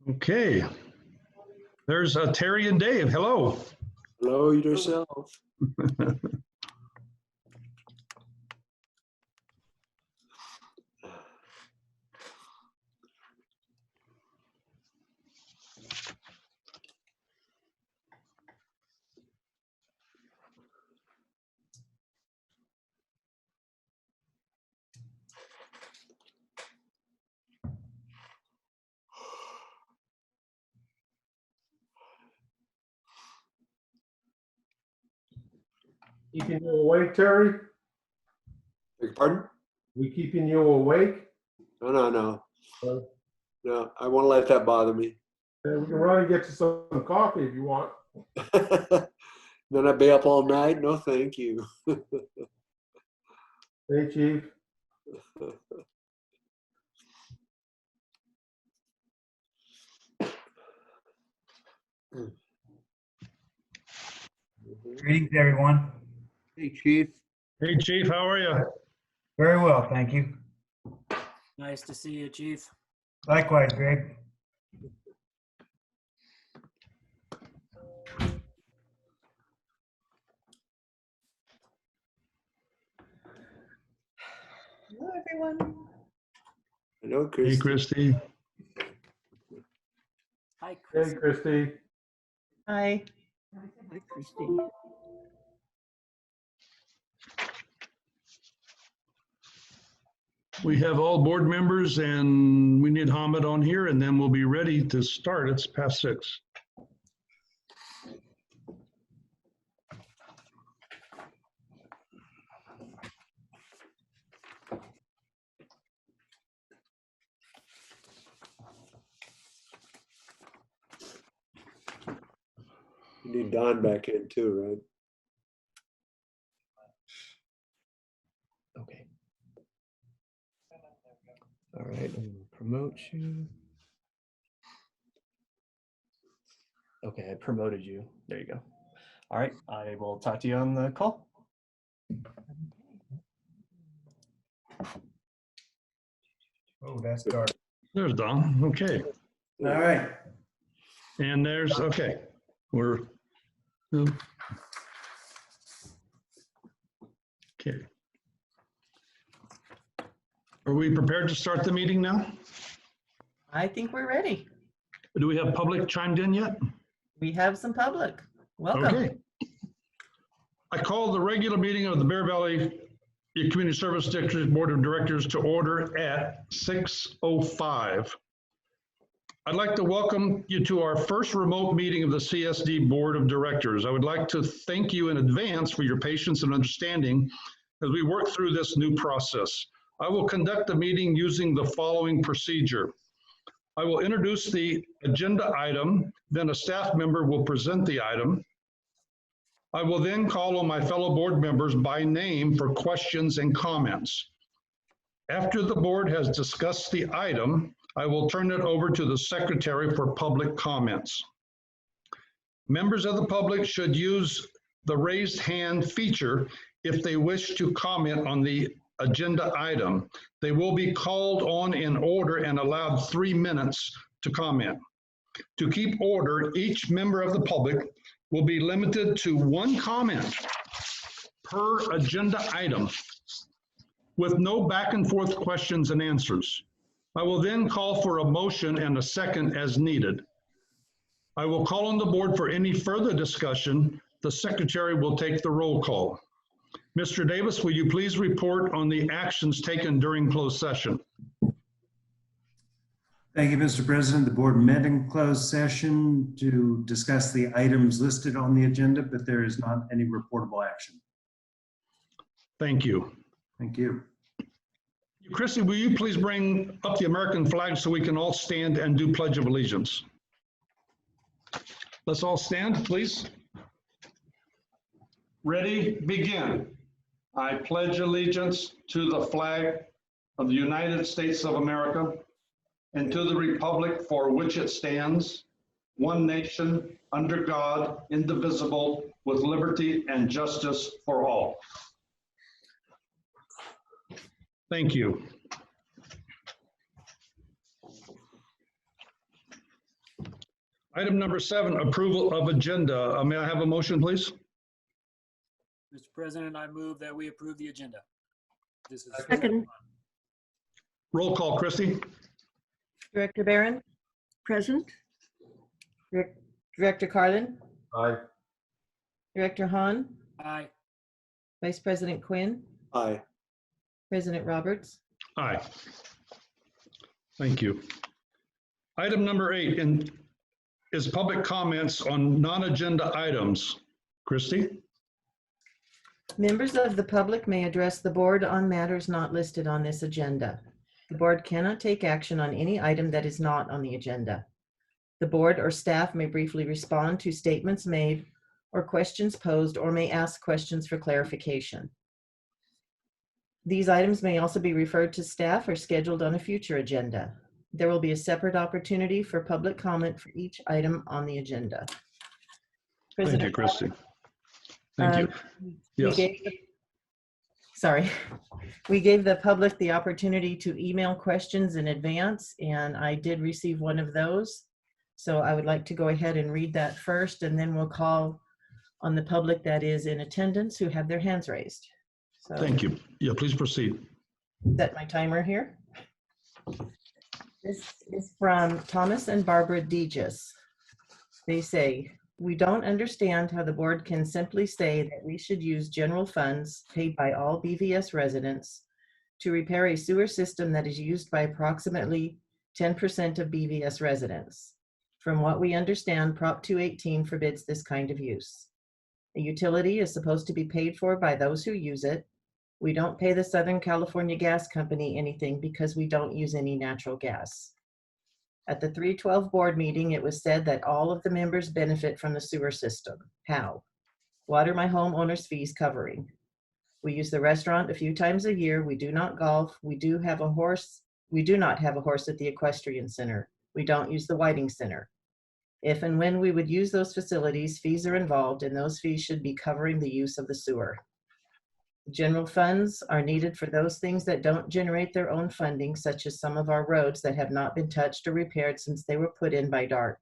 Okay, there's Terry and Dave. Hello. Hello yourself. Keeping you awake, Terry? Beg your pardon? We keeping you awake? No. Uh, No, I won't let that bother me. we can run and get you some coffee if you want. Then I'll be up all night? No, thank you. Hey, Chief. Greetings, everyone. Hey, Chief. Hey, Chief, how are you? Very well, thank you. Nice to see you, Chief. Likewise, Greg. Hello, everyone. Hello, Hey, Christy. Christy. Hi, Chris. Hey, Christy. Hi. Hi, Christy. We have all board members and we need Hamid on here and then we'll be ready to start. It's past 6. You need Don back in too, right? Okay. All right, I'm gonna promote you. Okay, I promoted you. There you go. All right, I will talk to you on the call. Oh, that's dark. There's Don. Okay. All right. And there's, okay. We're, okay. Are we prepared to start the meeting now? I think we're ready. Do we have public chimed in yet? We have some public. Welcome. Okay. I call the regular meeting of the Bear Valley Community Service District Board of Directors to order at 6:05. I'd like to welcome you to our first remote meeting of the CSD Board of Directors. I would like to thank you in advance for your patience and understanding as we work through this new process. I will conduct the meeting using the following procedure. I will introduce the agenda item, then a staff member will present the item. I will then call on my fellow board members by name for questions and comments. After the board has discussed the item, I will turn it over to the secretary for public comments. Members of the public should use the raised hand feature if they wish to comment on the agenda item. They will be called on in order and allowed 3 minutes to comment. To keep order, each member of the public will be limited to 1 comment per agenda item. with no back and forth questions and answers. I will then call for a motion and a second as needed. I will call on the board for any further discussion. The secretary will take the roll call. Mr. Davis, will you please report on the actions taken during closed session? Thank you, Mr. President. The board met in closed session to discuss the items listed on the agenda, but there is not any reportable action. Thank you. Thank you. Christy, will you please bring up the American flag so we can all stand and do Pledge of Allegiance? Let's all stand, please. Ready, begin. I pledge allegiance to the flag of the United States of America and to the republic for which it stands, one nation, under God, indivisible, with liberty and justice for all. Thank you. Item number 7, approval of agenda. May I have a motion, please? Mr. President, I move that we approve the agenda. This is Second. Roll call, Christie. Director Barron, Present. Director Carlin, Aye. Director Hahn, Aye. Vice President Quinn, Aye. President Roberts. Aye. Thank you. Item number 8 is public comments on non-agenda items. Christie? Members of the public may address the board on matters not listed on this agenda. The board cannot take action on any item that is not on the agenda. The board or staff may briefly respond to statements made or questions posed, or may ask questions for clarification. These items may also be referred to staff or scheduled on a future agenda. There will be a separate opportunity for public comment for each item on the agenda. Thank you, Christie. Thank you. Yes. We gave the public the opportunity to email questions in advance, and I did receive one of those. So I would like to go ahead and read that first, and then we'll call on the public that is in attendance who have their hands raised. So, Thank you. Yeah, please proceed. set my timer here. This is from Thomas and Barbara Degis. They say, we don't understand how the board can simply say that we should use general funds paid by all BVS residents to repair a sewer system that is used by approximately 10% of BVS residents. From what we understand, Prop 218 forbids this kind of use. A utility is supposed to be paid for by those who use it. We don't pay the Southern California Gas Company anything because we don't use any natural gas. At the 312 board meeting, it was said that all of the members benefit from the sewer system. How? What are my homeowner's fees covering? We use the restaurant a few times a year. We do not golf. We do not have a horse at the equestrian center. We don't use the Whiting Center. If and when we would use those facilities, fees are involved, and those fees should be covering the use of the sewer. General funds are needed for those things that don't generate their own funding, such as some of our roads that have not been touched or repaired since they were put in by DART.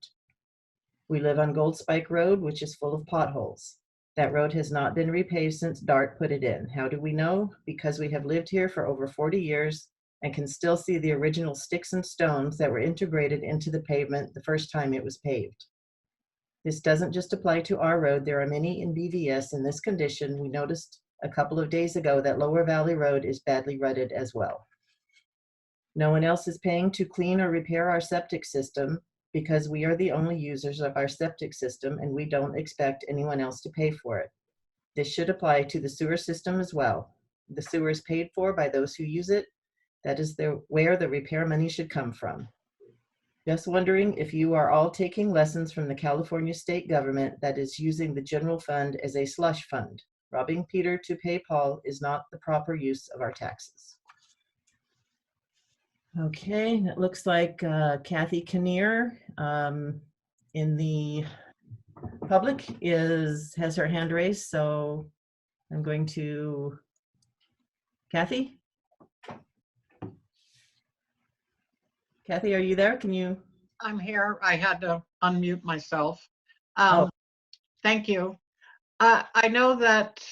We live on Gold Spike Road, which is full of potholes. That road has not been repaved since DART put it in. How do we know? Because we have lived here for over 40 years and can still see the original sticks and stones that were integrated into the pavement the first time it was paved. This doesn't just apply to our road. There are many in BVS in this condition. We noticed a couple of days ago that Lower Valley Road is badly rutted as well. No one else is paying to clean or repair our septic system because we are the only users of our septic system and we don't expect anyone else to pay for it. This should apply to the sewer system as well. The sewer is paid for by those who use it. That is where the repair money should come from. Just wondering if you are all taking lessons from the California state government that is using the general fund as a slush fund. Robbing Peter to pay Paul is not the proper use of our taxes. Okay, it looks like Kathy Kinnear in the public has her hand raised, so I'm going to, Kathy? Kathy, are you there? Can you? I'm here. I had to unmute myself. Oh. Thank you. I know that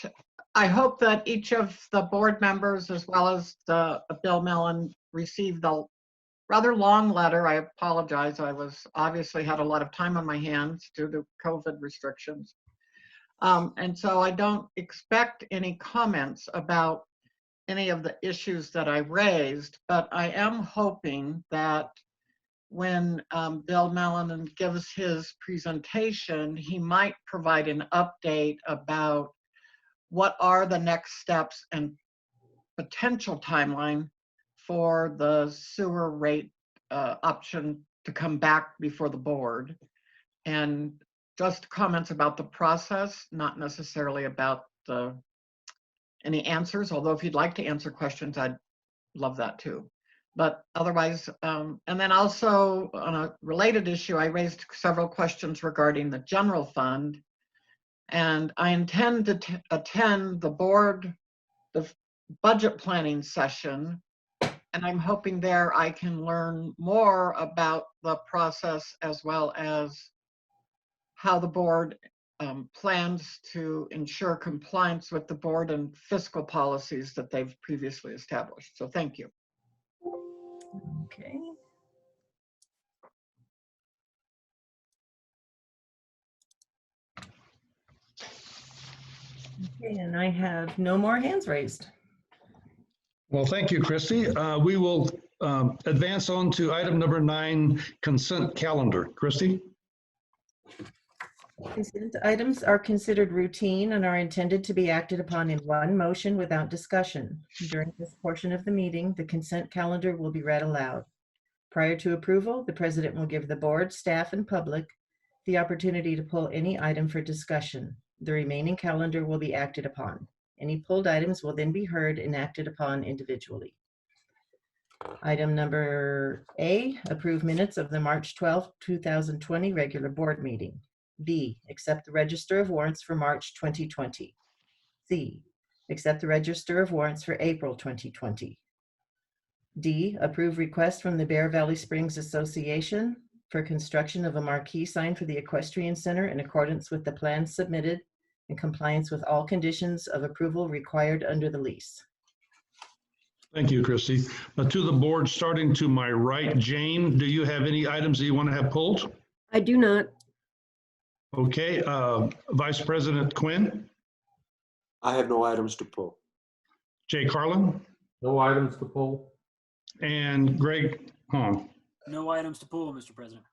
I hope that each of the board members, as well as the Bill Mellon, received the rather long letter. I apologize. I was obviously had a lot of time on my hands due to COVID restrictions. And so I don't expect any comments about any of the issues that I raised, but I am hoping that when Bill Mellon gives his presentation, he might provide an update about what are the next steps and potential timeline for the sewer rate option to come back before the board. And just comments about the process, not necessarily about any answers, although if you'd like to answer questions, I'd love that too. But otherwise, and then also on a related issue, I raised several questions regarding the general fund. And I intend to attend the budget planning session. And I'm hoping there I can learn more about the process as well as how the board plans to ensure compliance with the board and fiscal policies that they've previously established. So thank you. Okay. Okay, and I have no more hands raised. Well, thank you, Christy. We will advance on to item number 9, consent calendar. Christy? Consent items are considered routine and are intended to be acted upon in one motion without discussion. During this portion of the meeting, the consent calendar will be read aloud. Prior to approval, the president will give the board, staff, and public the opportunity to pull any item for discussion. The remaining calendar will be acted upon. Any pulled items will then be heard and acted upon individually. Item number A, approve minutes of the March 12, 2020 regular board meeting. B, accept the register of warrants for March 2020. C, accept the register of warrants for April 2020. D, approve request from the Bear Valley Springs Association for construction of a marquee sign for the Equestrian Center in accordance with the plans submitted in compliance with all conditions of approval required under the lease. Thank you, Christy. To the board, starting to my right, Jane, do you have any items that you want to have pulled? I do not. Okay, Vice President Quinn, I have no items to pull. Jay Carlin, No items to pull. and Greg Hong. No items to pull, Mr. President.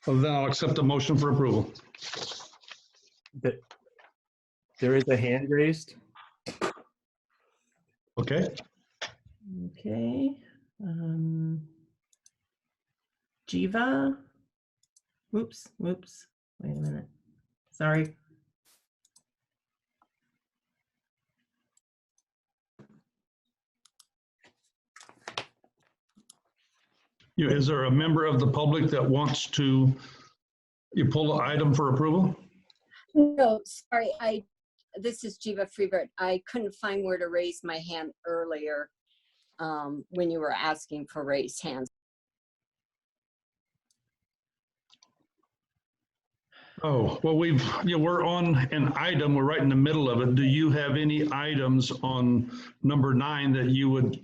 Well, then I'll accept the motion for approval. There is a hand raised. Okay, Okay. Jiva. Whoops. Wait a minute. Sorry. is there a member of the public that wants to pull an item for approval? No, sorry, this is Jiva Freebird. I couldn't find where to raise my hand earlier when you were asking for raised hands. Oh, well, we're on an item, we're right in the middle of it. Do you have any items on number 9 that you'd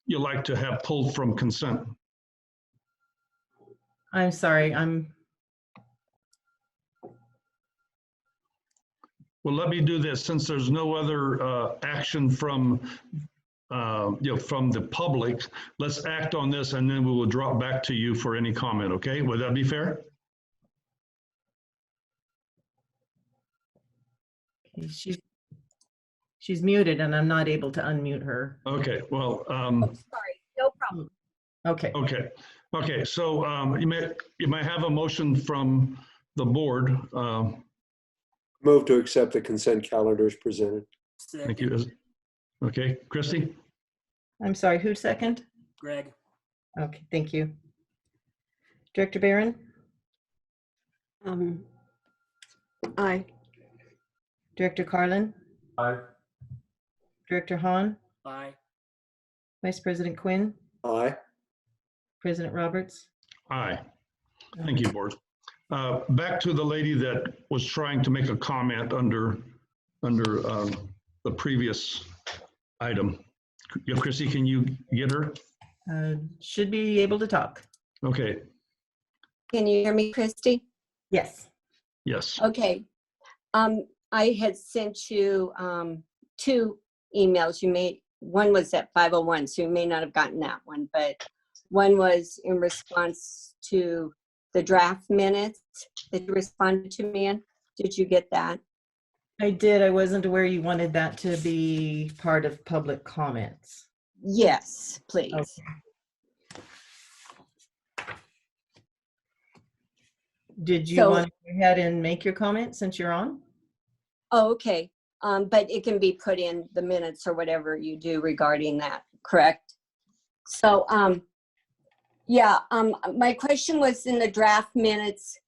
like to have pulled from consent? I'm sorry. Well, let me do this. Since there's no other action from the public, let's act on this and then we will drop back to you for any comment, okay? Would that be fair? Okay, she's muted and I'm not able to unmute her. Okay, well. Oh, sorry, no problem. Okay. Okay, so you may have a motion from the board. Move to accept the consent calendar as presented. Thank you. Okay, Christy? I'm sorry, who second? Greg. Okay, thank you. Director Barron? Aye. Director Carlin? Aye. Director Hahn? Aye. Vice President Quinn? Aye. President Roberts? Aye. Thank you, board. Back to the lady that was trying to make a comment under the previous item. Yeah, Chrissy, can you get her? Should be able to talk. Okay, Can you hear me, Christy? Yes. yes. Okay. I had sent you two emails. One was at 5:01, so you may not have gotten that one, but one was in response to the draft minutes that you responded to me in. Did you get that? I did. I wasn't aware you wanted that to be part of public comments. Yes, please. Okay. Did you So- want to go ahead and make your comment since you're on? Oh, okay. But it can be put in the minutes or whatever you do regarding that, correct? So, my question was in the draft minutes,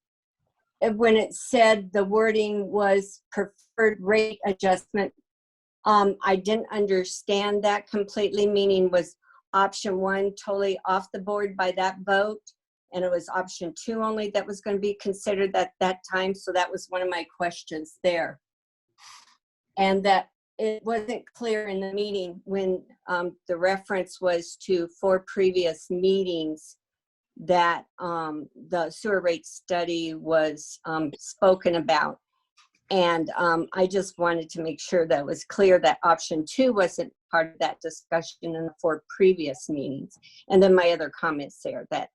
when it said the wording was preferred rate adjustment, I didn't understand that completely, meaning was option 1 totally off the board by that vote, and it was option 2 only that was going to be considered at that time. So that was one of my questions there. And that it wasn't clear in the meeting when the reference was to 4 previous meetings that the sewer rate study was spoken about. And I just wanted to make sure that it was clear that option 2 wasn't part of that discussion in the 4 previous meetings. And then my other comments there that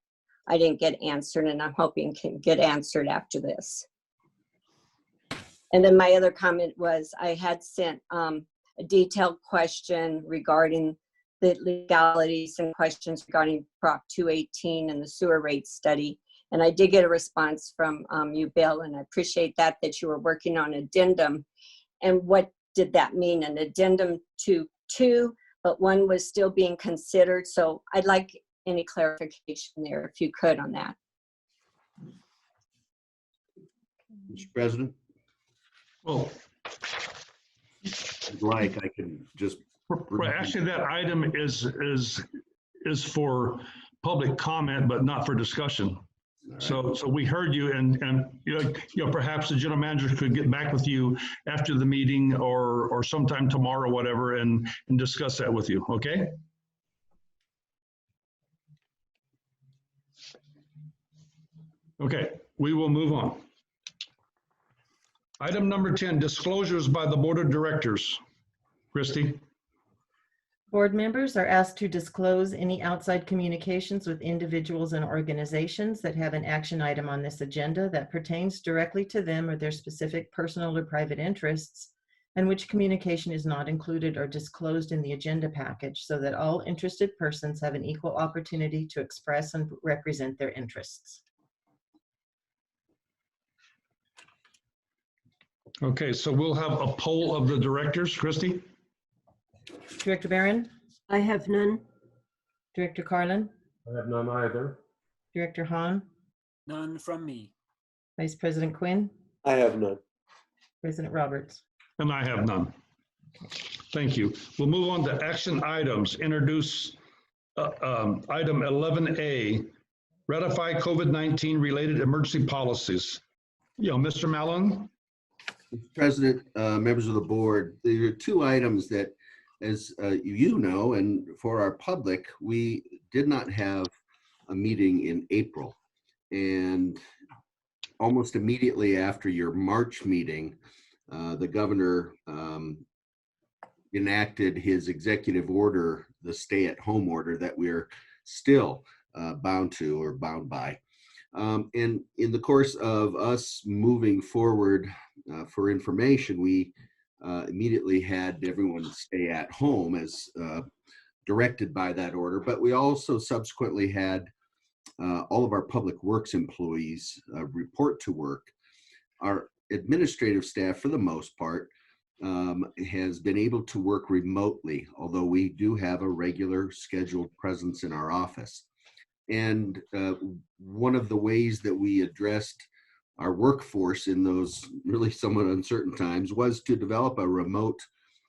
I didn't get answered, and I'm hoping can get answered after this. And then my other comment was I had sent a detailed question regarding the legalities and questions regarding Prop 218 and the sewer rate study. And I did get a response from you, Bill, and I appreciate that you were working on addendum. And what did that mean? An addendum to 2, but 1 was still being considered. So I'd like any clarification there, if you could, on that. Mr. President, Well, if you'd like, I can just. right, actually, that item is for public comment, but not for discussion. So we heard you, and you know, perhaps the general manager could get back with you after the meeting or sometime tomorrow, whatever, and discuss that with you. Okay. Okay, we will move on. Item number 10, disclosures by the board of directors. Christy? Board members are asked to disclose any outside communications with individuals and organizations that have an action item on this agenda that pertains directly to them or their specific personal or private interests, and which communication is not included or disclosed in the agenda package, so that all interested persons have an equal opportunity to express and represent their interests. Okay, so we'll have a poll of the directors. Christy? Director Barron? I have none. Director Carlin? I have none either. Director Hahn? None from me. Vice President Quinn? I have none. President Roberts? And I have none. Thank you. We'll move on to action items. Introduce item 11A, ratify COVID-19 related emergency policies. Mr. Mallon? Mr. President, members of the board, there are 2 items that, as you know, and for our public, we did not have a meeting in April. And almost immediately after your March meeting, the governor enacted his executive order, the stay-at-home order that we're still bound by. And in the course of us moving forward for information, we immediately had everyone stay at home as directed by that order. But we also subsequently had all of our public works employees report to work. Our administrative staff, for the most part, has been able to work remotely, although we do have a regular scheduled presence in our office. And one of the ways that we addressed our workforce in those really somewhat uncertain times was to develop a remote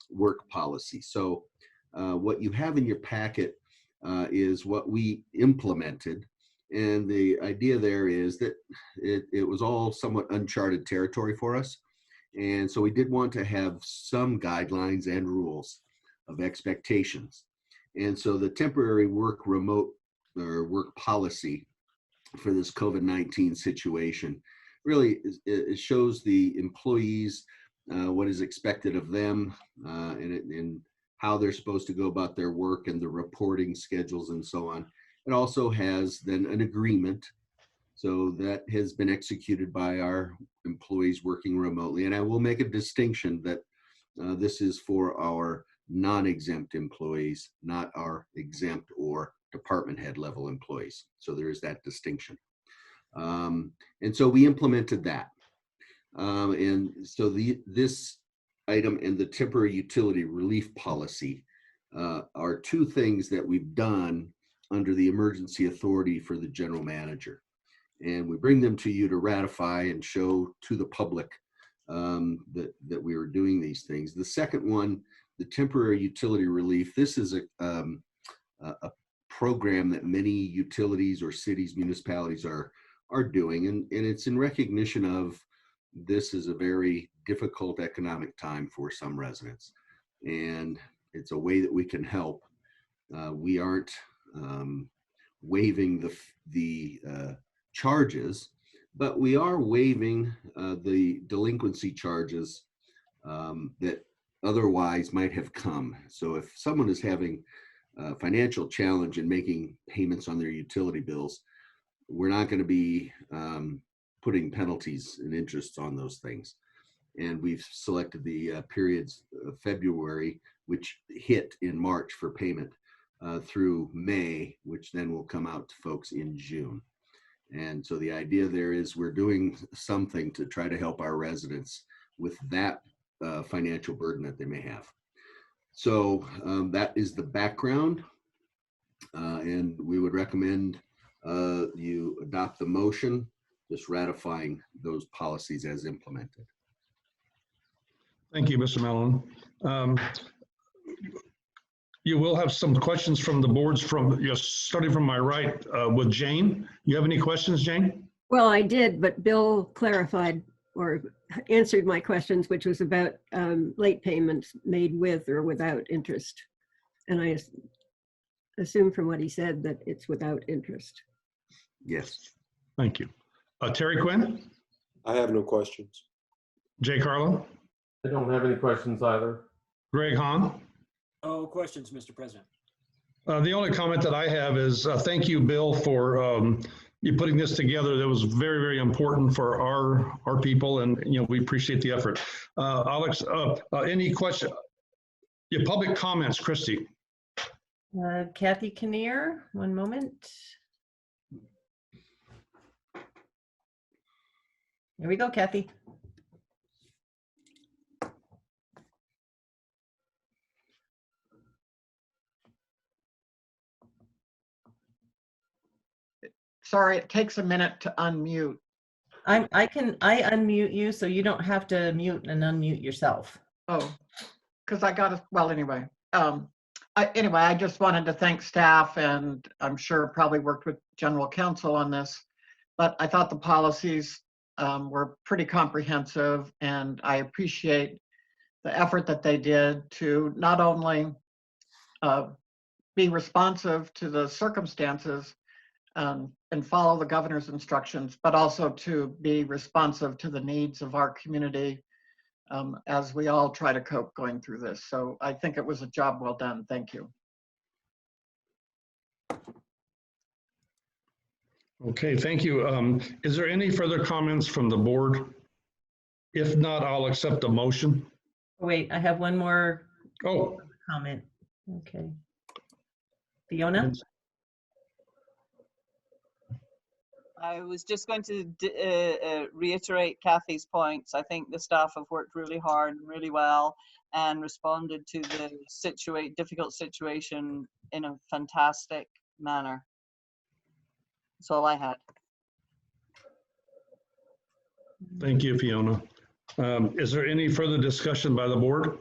work policy. So what you have in your packet is what we implemented. And the idea there is that it was all somewhat uncharted territory for us. And so we did want to have some guidelines and rules of expectations. And so the temporary work remote or work policy for this COVID-19 situation really it shows the employees what is expected of them and how they're supposed to go about their work and the reporting schedules and so on. It also has then an agreement. So that has been executed by our employees working remotely. And I will make a distinction that this is for our non-exempt employees, not our exempt or department head level employees. So there is that distinction. And so we implemented that. And so this item and the temporary utility relief policy are two things that we've done under the emergency authority for the general manager. And we bring them to you to ratify and show to the public that we were doing these things. The second one, the temporary utility relief, this is a program that many utilities or cities, municipalities are doing. And it's in recognition of this is a very difficult economic time for some residents. And it's a way that we can help. We aren't waiving the charges, but we are waiving the delinquency charges that otherwise might have come. So if someone is having a financial challenge in making payments on their utility bills, we're not going to be putting penalties and interests on those things. And we've selected the periods of February, which hit in March for payment, through May, which then will come out to folks in June. And so the idea there is we're doing something to try to help our residents with that financial burden that they may have. So that is the background. And we would recommend you adopt the motion, just ratifying those policies as implemented. Thank you, Mr. Mellon. You will have some questions from the boards starting from my right with Jane. You have any questions, Jane? Well, I did, but Bill clarified or answered my questions, which was about late payments made with or without interest. And I assume from what he said that it's without interest. Yes. Thank you. Terry Quinn? I have no questions. Jay Carlin? I don't have any questions either. Greg Hahn? No questions, Mr. President. The only comment that I have is thank you, Bill, for you putting this together. That was very, very important for our people, and we appreciate the effort. Alex, any question? Your public comments, Christy. Kathy Kinnear, one moment. There we go, Kathy. Sorry, it takes a minute to unmute. I unmute you, so you don't have to mute and unmute yourself. Oh, because I got well, anyway. I just wanted to thank staff, and I'm sure probably worked with general counsel on this, but I thought the policies were pretty comprehensive, and I appreciate the effort that they did to not only be responsive to the circumstances and follow the governor's instructions, but also to be responsive to the needs of our community as we all try to cope going through this. So I think it was a job well done. Thank you. Okay, thank you. Is there any further comments from the board? If not, I'll accept the motion. Wait, I have one more Oh, comment. Okay. Fiona? I was just going to reiterate Kathy's points. I think the staff have worked really hard and really well and responded to the difficult situation in a fantastic manner. That's all I had. thank you, Fiona. Is there any further discussion by the board?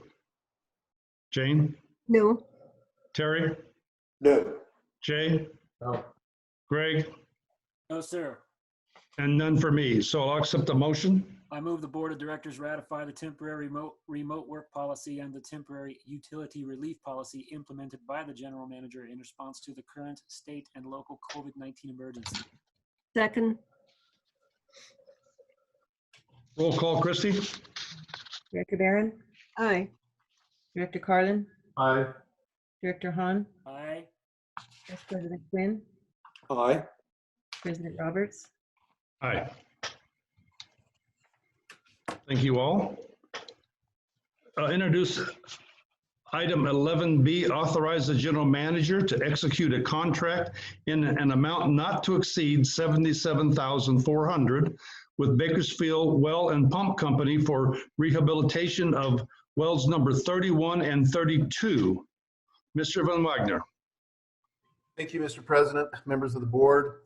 Jane? No. Terry? No. Jay? No. Greg? No, sir. And none for me. So I'll accept the motion. I move the Board of Directors ratify the temporary remote work policy and the temporary utility relief policy implemented by the general manager in response to the current state and local COVID-19 emergency. Second. Roll call, Christie? Director Barron, Aye. Director Carlin, Aye. Director Hahn, Aye. Vice President Quinn, Aye. President Roberts. Aye. Thank you all. Introduce item 11B, authorize the general manager to execute a contract in an amount not to exceed $77,400 with Bakersfield Well and Pump Company for rehabilitation of wells number 31 and 32. Mr. Van Wagner. Thank you, Mr. President, members of the board.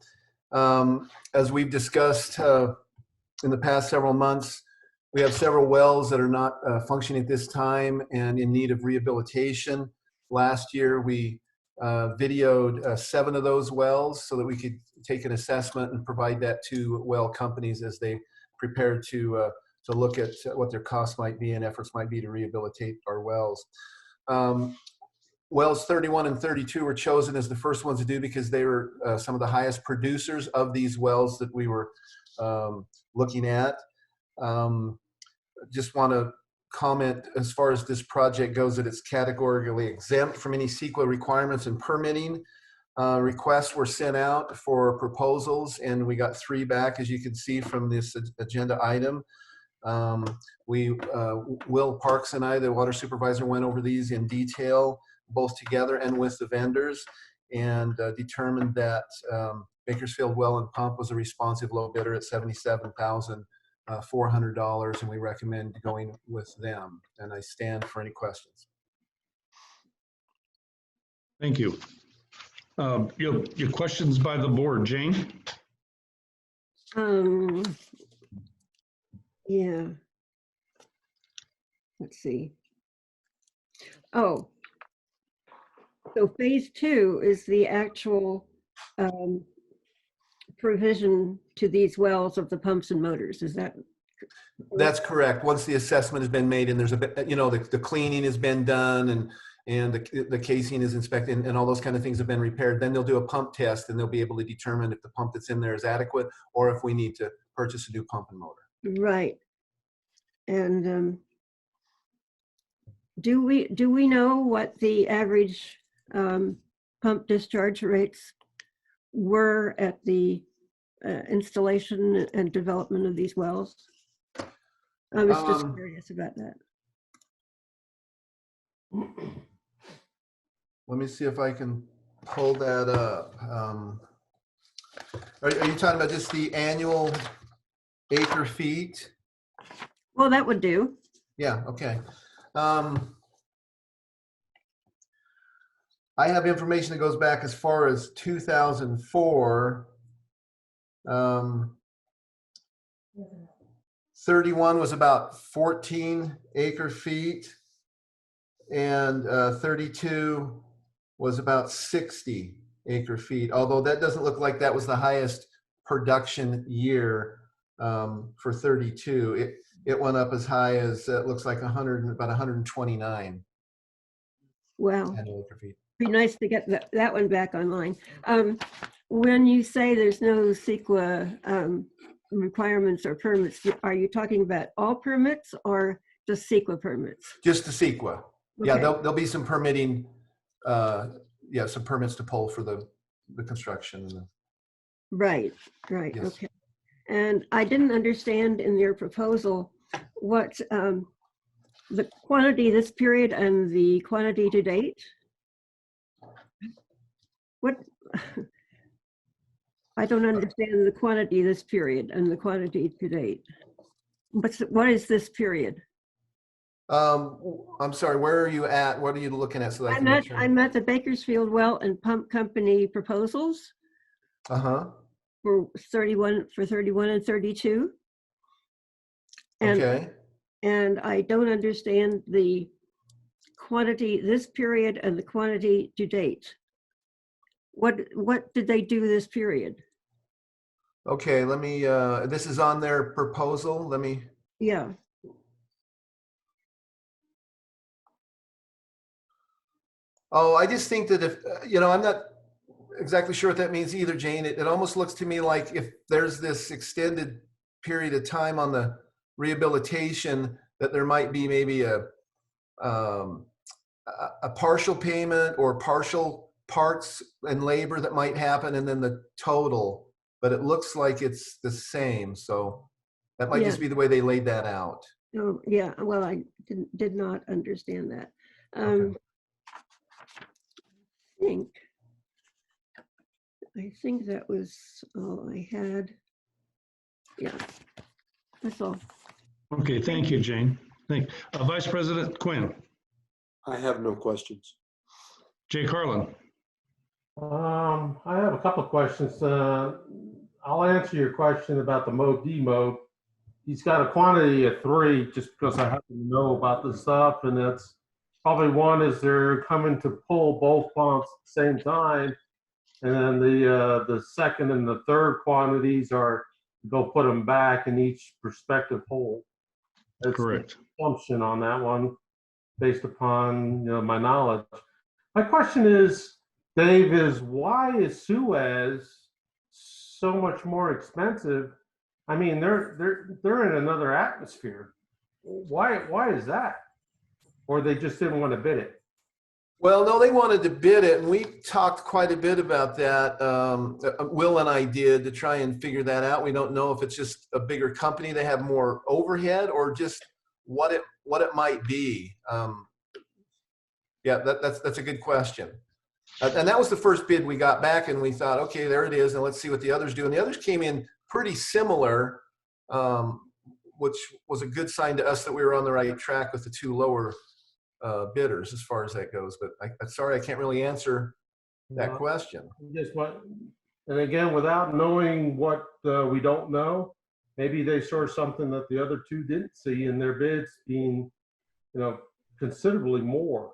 As we've discussed in the past several months, we have several wells that are not functioning at this time and in need of rehabilitation. Last year, we videoed 7 of those wells so that we could take an assessment and provide that to well companies as they prepare to look at what their costs might be and efforts might be to rehabilitate our wells. Wells 31 and 32 were chosen as the first ones to do because they were some of the highest producers of these wells that we were looking at. Just want to comment as far as this project goes that it's categorically exempt from any CEQA requirements and permitting. Requests were sent out for proposals and we got 3 back, as you can see from this agenda item. Will Parks and I, the water supervisor, went over these in detail, both together and with the vendors, and determined that Bakersfield Well and Pump was a responsive low bidder at $77,400, and we recommend going with them. And I stand for any questions. Thank you. Your questions by the board, Jane? Yeah. Let's see. Oh. So phase 2 is the actual provision to these wells of the pumps and motors. Is that? That's correct. Once the assessment has been made and there's a bit, the cleaning has been done and the casing is inspected and all those kind of things have been repaired, then they'll do a pump test and they'll be able to determine if the pump that's in there is adequate or if we need to purchase a new pump and motor. Right. And do we know what the average pump discharge rates were at the installation and development of these wells? I was just curious about that. Let me see if I can pull that up. Are you talking about just the annual acre feet? Well, that would do. Yeah, okay. I have information that goes back as far as 2004. 31 was about 14 acre feet, and 32 was about 60 acre feet, although that doesn't look like that was the highest production year for 32. It went up as high as, it looks like about 129. Wow. Acre feet. Be nice to get that one back online. When you say there's no CEQA requirements or permits, are you talking about all permits or just CEQA permits? Just the CEQA. Okay. Yeah, there'll be some permitting, some permits to pull for the construction. Right, right, Yes. okay. And I didn't understand in your proposal what the quantity this period and the quantity to date. What? I don't understand the quantity this period and the quantity to date. What is this period? I'm sorry, where are you at? What are you looking at? So that I can make sure. I'm at the Bakersfield Well and Pump Company proposals. For 31 and 32. Okay. And I don't understand the quantity this period and the quantity to date. What did they do this period? Okay, let me, this is on their proposal. Let me Yeah, Oh, I just think that if, I'm not exactly sure what that means either, Jane. It almost looks to me like if there's this extended period of time on the rehabilitation, that there might be maybe um, a partial payment or partial parts and labor that might happen, and then the total. But it looks like it's the same. So that might Yeah. just be the way they laid that out. oh, yeah, well, I did not understand that. Okay. I think that was all I had. Yeah, that's all. Okay, thank you, Jane. Vice President Quinn, I have no questions. Jay Carlin. I have a couple of questions. I'll answer your question about the mode demode. He's got a quantity of 3 just because I happen to know about this stuff, and that's probably one is they're coming to pull both pumps at the same time, and then the second and the third quantities are they'll put them back in each respective hole. That's Correct. the assumption on that one, based upon my knowledge. My question is, Dave, why is Suez so much more expensive? I mean, they're in another atmosphere. Why is that? Or they just didn't want to bid it? Well, no, they wanted to bid it, and we talked quite a bit about that. Will and I did, to try and figure that out. We don't know if it's just a bigger company, they have more overhead, or just what it might be. Yeah, that's a good question. And that was the first bid we got back, and we thought, okay, there it is, and let's see what the others do. And the others came in pretty similar, which was a good sign to us that we were on the right track with the 2 lower bidders as far as that goes. But I'm sorry, I can't really answer that question. And again, without knowing what we don't know, maybe they saw something that the other 2 didn't see in their bids being, considerably more.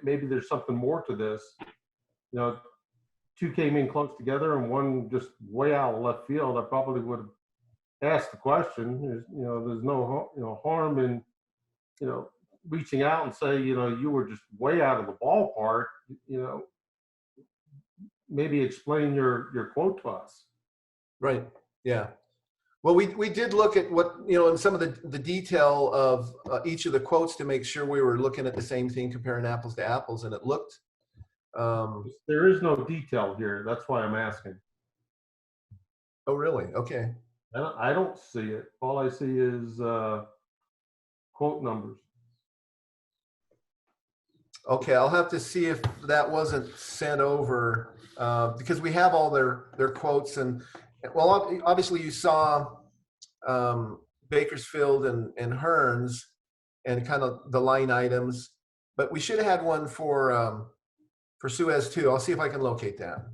Maybe there's something more to this. 2 came in close together and one just way out of left field. I probably would have asked the question. There's no harm in reaching out and say, you were just way out of the ballpark. Maybe explain your quote to us. Right. Yeah. Well, we did look at what, in some of the detail of each of the quotes to make sure we were looking at the same thing, comparing apples to apples, and it looked. There is no detail here. That's why I'm asking. Oh, really? Okay. I don't see it. All I see is quote numbers. Okay, I'll have to see if that wasn't sent over, because we have all their quotes. And well, obviously you saw Bakersfield and Hearns and kind of the line items, but we should have had one for Suez too. I'll see if I can locate that.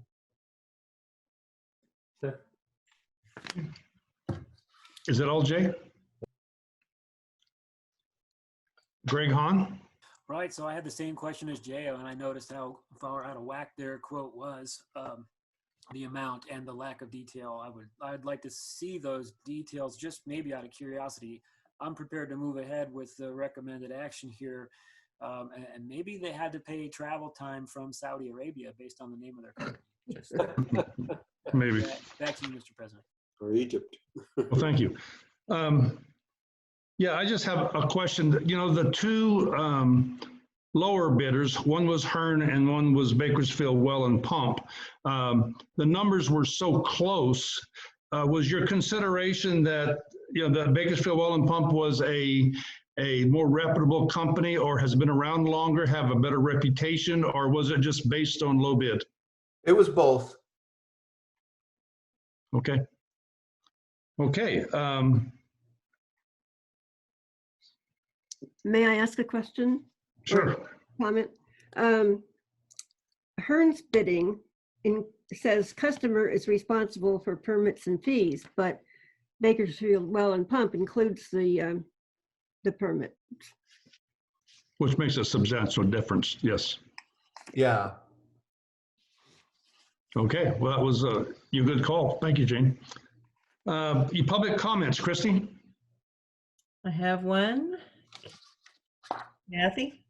Okay. Is that all, Jay? Greg Hahn? Right, so I had the same question as Jay, and I noticed how far out of whack their quote was, the amount and the lack of detail. I'd like to see those details, just maybe out of curiosity. I'm prepared to move ahead with the recommended action here, and maybe they had to pay travel time from Saudi Arabia based on the name of their company. Maybe. Back to you, Mr. President. Or Egypt. Well, thank you. Yeah, I just have a question. The 2 lower bidders, one was Hearn and one was Bakersfield Well and Pump. The numbers were so close. Was your consideration that that Bakersfield Well and Pump was a more reputable company, or has been around longer, have a better reputation, or was it just based on low bid? It was both. Okay. Okay. May I ask a question? Sure. Or comment? Hearn's bidding says customer is responsible for permits and fees, but Bakersfield Well and Pump includes the permit. Which makes a substantial difference, yes. Yeah. Okay, well, that was your good call. Thank you, Jane. Your public comments, Christy? I have one. Kathy?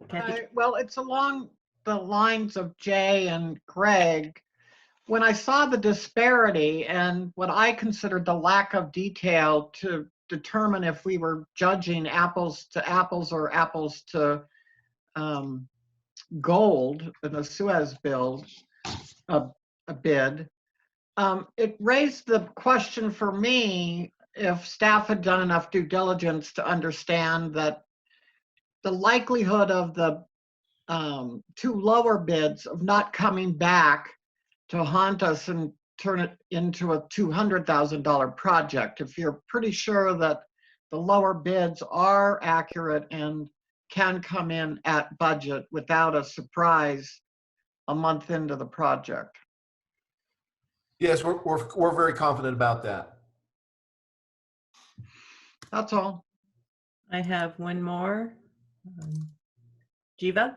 Kathy? Well, it's along the lines of Jay and Greg. When I saw the disparity and what I considered the lack of detail to determine if we were judging apples to apples or apples to gold in the Suez bill, a bid, it raised the question for me if staff had done enough due diligence to understand that the likelihood of the two lower bids of not coming back to haunt us and turn it into a $200,000 project. If you're pretty sure that the lower bids are accurate and can come in at budget without a surprise a month into the project. Yes, we're very confident about that. That's all. I have one more. Jiva?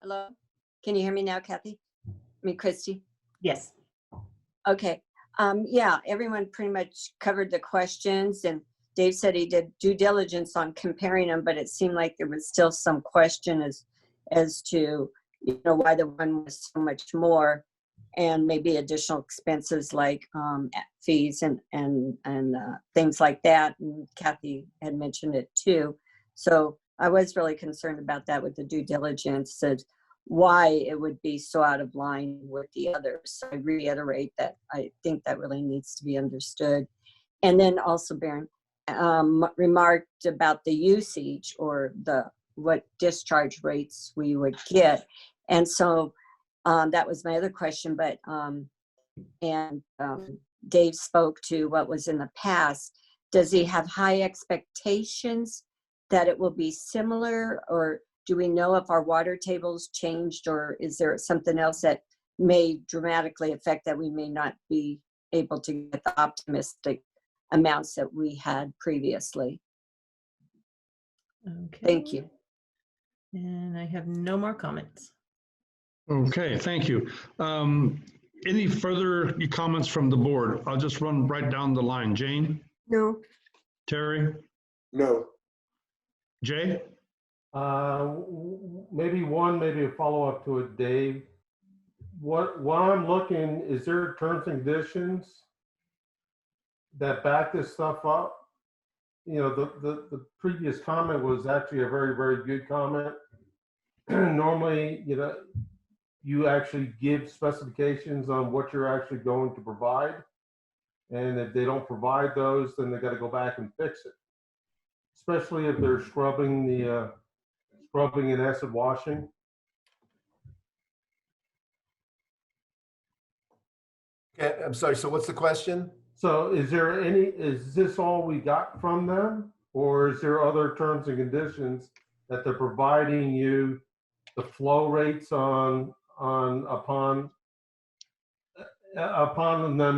Hello? Can you hear me now, Kathy? I mean, Christy? Yes. Okay. Yeah, everyone pretty much covered the questions, and Dave said he did due diligence on comparing them, but it seemed like there was still some question as to, you know, why the one was so much more, and maybe additional expenses like fees and things like that. And Kathy had mentioned it too. So I was really concerned about that with the due diligence, that why it would be so out of line with the others. So I reiterate that I think that really needs to be understood. And then also Baron remarked about the usage or what discharge rates we would get. And so that was my other question, but Dave spoke to what was in the past. Does he have high expectations that it will be similar, or do we know if our water tables changed, or is there something else that may dramatically affect that we may not be able to get the optimistic amounts that we had previously? Okay. Thank you. And I have no more comments. Okay, thank you. Any further comments from the board? I'll just run right down the line. Jane? No. Terry? No. Jay? Maybe a follow-up to it, Dave. What I'm looking, is there terms and conditions that back this stuff up? You know, the previous comment was actually a very, very good comment. Normally, you know, you actually give specifications on what you're actually going to provide. And if they don't provide those, then they got to go back and fix it. Especially if they're scrubbing and acid washing. Okay, I'm sorry, so what's the question? So is this all we got from them? Or is there other terms and conditions that they're providing you the flow rates upon them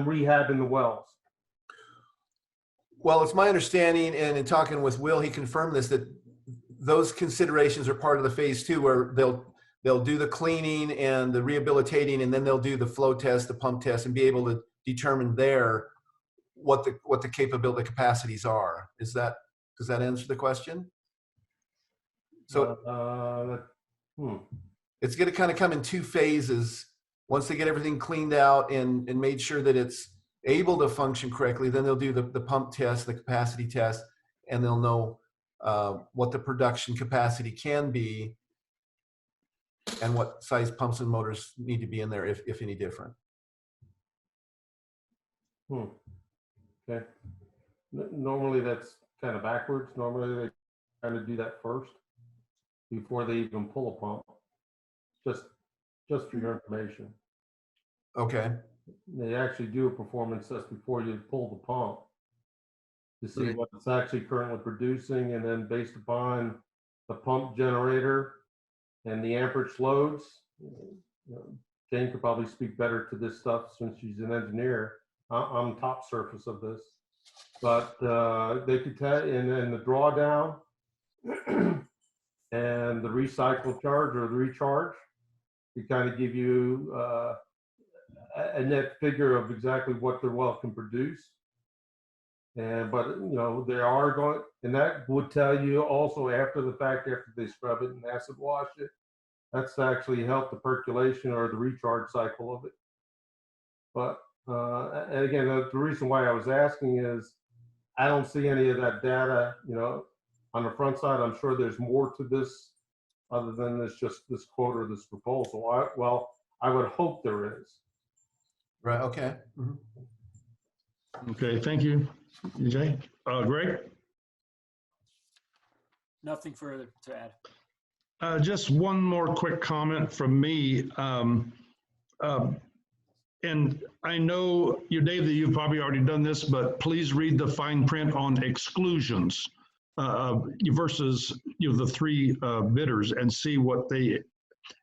rehabbing the wells? Well, it's my understanding, and in talking with Will, he confirmed this, that those considerations are part of the phase 2, where they'll do the cleaning and the rehabilitating, and then they'll do the flow test, the pump test, and be able to determine there what the capability, the capacities are. Does that answer the question? So it's going to kind of come in 2 phases. Once they get everything cleaned out and made sure that it's able to function correctly, then they'll do the pump test, the capacity test, and they'll know what the production capacity can be and what size pumps and motors need to be in there, if any different. Okay. Normally that's kind of backwards. Normally they kind of do that first before they even pull a pump. Just for your information. Okay. They actually do a performance test before you pull the pump to see what it's actually currently producing, and then based upon the pump generator and the amperage loads, Jane could probably speak better to this stuff since she's an engineer. I'm top surface of this, but they could tell, and then the drawdown and the recycle charge or the recharge to kind of give you a net figure of exactly what their well can produce. But you know, they are going, and that would tell you also after the fact, after they scrub it and acid wash it, that's actually helped the percolation or the recharge cycle of it. But and again, the reason why I was asking is I don't see any of that data, you know, on the front side. I'm sure there's more to this other than just this quote or this proposal. I would hope there is. Right, okay. Okay, thank you, Jay. Greg? Nothing further to add. Just one more quick comment from me. And I know you, Dave, that you've probably already done this, but please read the fine print on exclusions versus the three bidders and see what they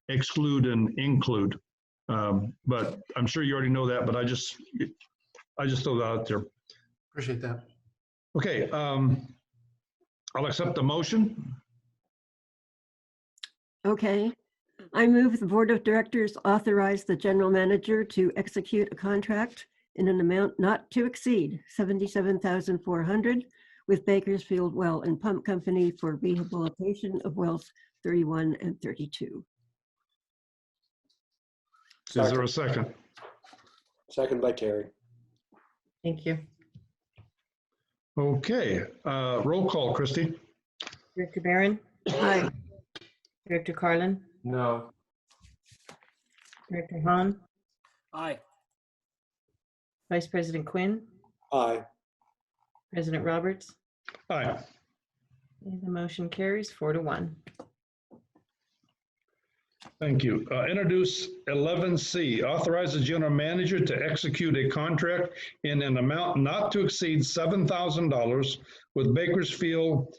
exclude and include. But I'm sure you already know that, but I just throw that out there. Appreciate that. Okay, I'll accept the motion. Okay. I move the Board of Directors authorize the general manager to execute a contract in an amount not to exceed $77,400 with Bakersfield Well and Pump Company for rehabilitation of wells 31 and 32. Is there a second? Second by Terry. Thank you. Okay, roll call, Christie. Director Barron? Aye. Director Carlin? No. Director Hahn? Aye. Vice President Quinn? Aye. President Roberts? Aye. And the motion carries 4-1. Thank you. Introduce 11C, authorize the general manager to execute a contract in an amount not to exceed $7,000 with Bakersfield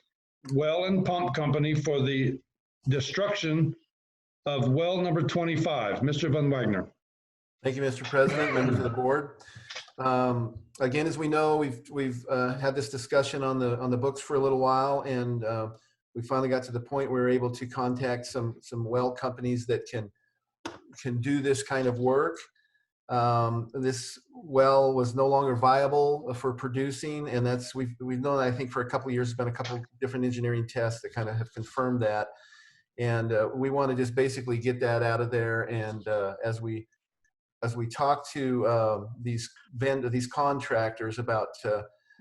Well and Pump Company for the destruction of well number 25. Mr. Van Wagner. Thank you, Mr. President, members of the board. Again, as we know, we've had this discussion on the books for a little while, and we finally got to the point where we're able to contact some well companies that can do this kind of work. This well was no longer viable for producing, and we've known, I think, for a couple of years. There's been a couple of different engineering tests that kind of have confirmed that. And we want to just basically get that out of there. And as we talk to these contractors about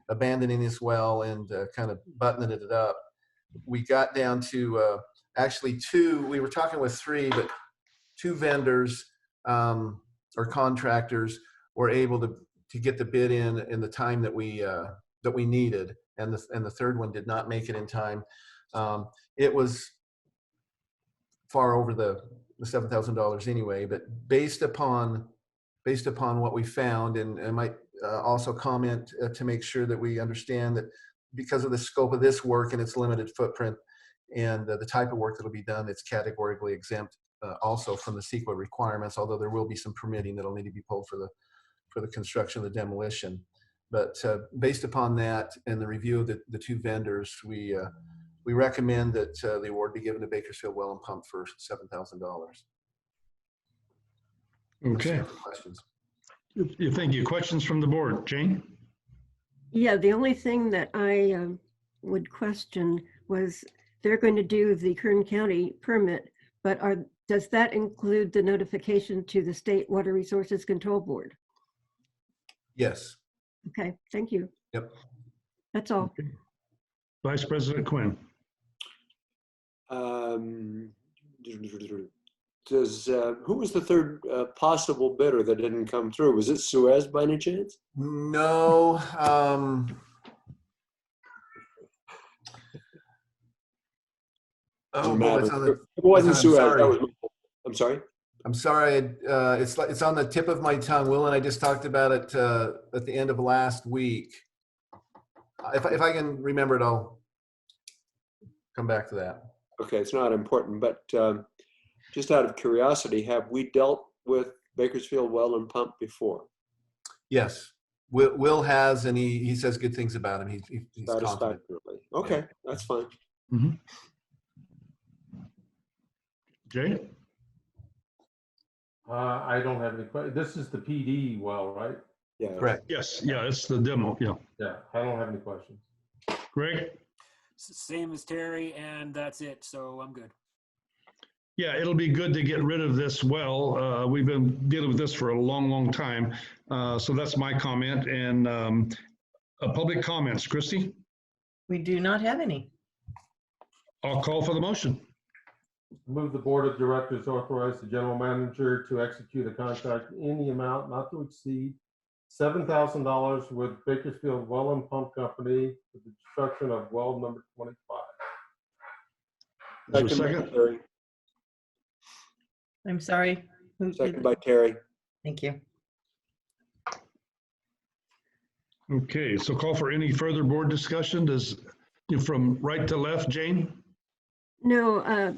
abandoning this well and kind of buttoning it up, we got down to actually two. We were talking with three, but two vendors or contractors were able to get the bid in the time that we needed, and the third one did not make it in time. It was far over the $7,000 anyway, but based upon what we found, and I might also comment to make sure that we understand that because of the scope of this work and its limited footprint and the type of work that will be done, it's categorically exempt also from the CEQA requirements, although there will be some permitting that'll need to be pulled for the construction of the demolition. But based upon that and the review of the two vendors, we recommend that the award be given to Bakersfield Well and Pump for $7,000. Okay. Questions? Thank you. Questions from the board? Jane? Yeah, the only thing that I would question was they're going to do the Kern County permit, but does that include the notification to the State Water Resources Control Board? Yes. Okay, thank you. Yep. That's all. Okay. Vice President Quinn. Who was the third possible bidder that didn't come through? Was it Suez by any chance? No. Oh, boy, It wasn't Suez. I'm sorry. I'm sorry. It's on the tip of my tongue. Will and I just talked about it at the end of last week. If I can remember it, I'll come back to that. Okay, it's not important, but just out of curiosity, have we dealt with Bakersfield Well and Pump before? Yes. Will has, and he says good things about him. He's confident. Okay, Yeah. that's fine. Mm-hmm. Jay? I don't have any questions. This is the PD well, right? Yeah. Correct. Yes, yeah, it's the demo, yeah. Yeah, I don't have any questions. Greg? Same as Terry, and that's it, so I'm good. Yeah, it'll be good to get rid of this well. We've been dealing with this for a long, long time. So that's my comment. And public comments, Christie? We do not have any. I'll call for the motion. Move the board of directors authorize the general manager to execute a contract in the amount not to exceed $7,000 with Bakersfield Well and Pump Company for the construction of well number 25. Is there a Second by second? Terry. I'm sorry. Who did Second it? by Terry. Thank you. Okay, so call for any further board discussion. Does, from right to left, Jane? No,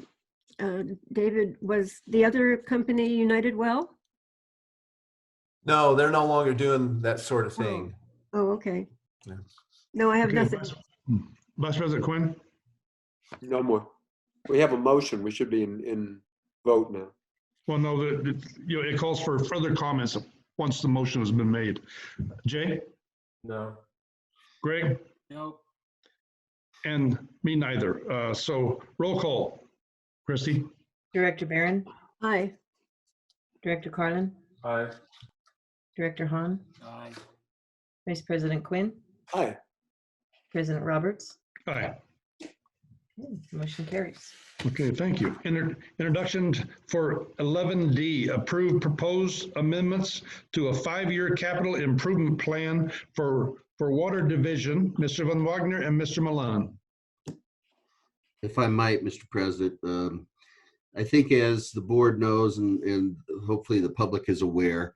David, was the other company United Well? No, they're no longer doing that sort of thing. Oh, okay. Yeah. No, I have Okay, nothing. Vice President Quinn? No more. We have a motion. We should be in vote now. Well, no, it calls for further comments once the motion has been made. Jay? No. Greg? Nope. And me neither. So roll call. Christie? Director Barron, Aye. Director Carlin, Aye. Director Hahn, Aye. Vice President Quinn, Aye. President Roberts. Aye. Motion carries. Okay, thank you. Introduction for 11D, approve proposed amendments to a 5-year capital improvement plan for water division, Mr. Van Wagner and Mr. Milan. If I might, Mr. President, I think as the board knows and hopefully the public is aware,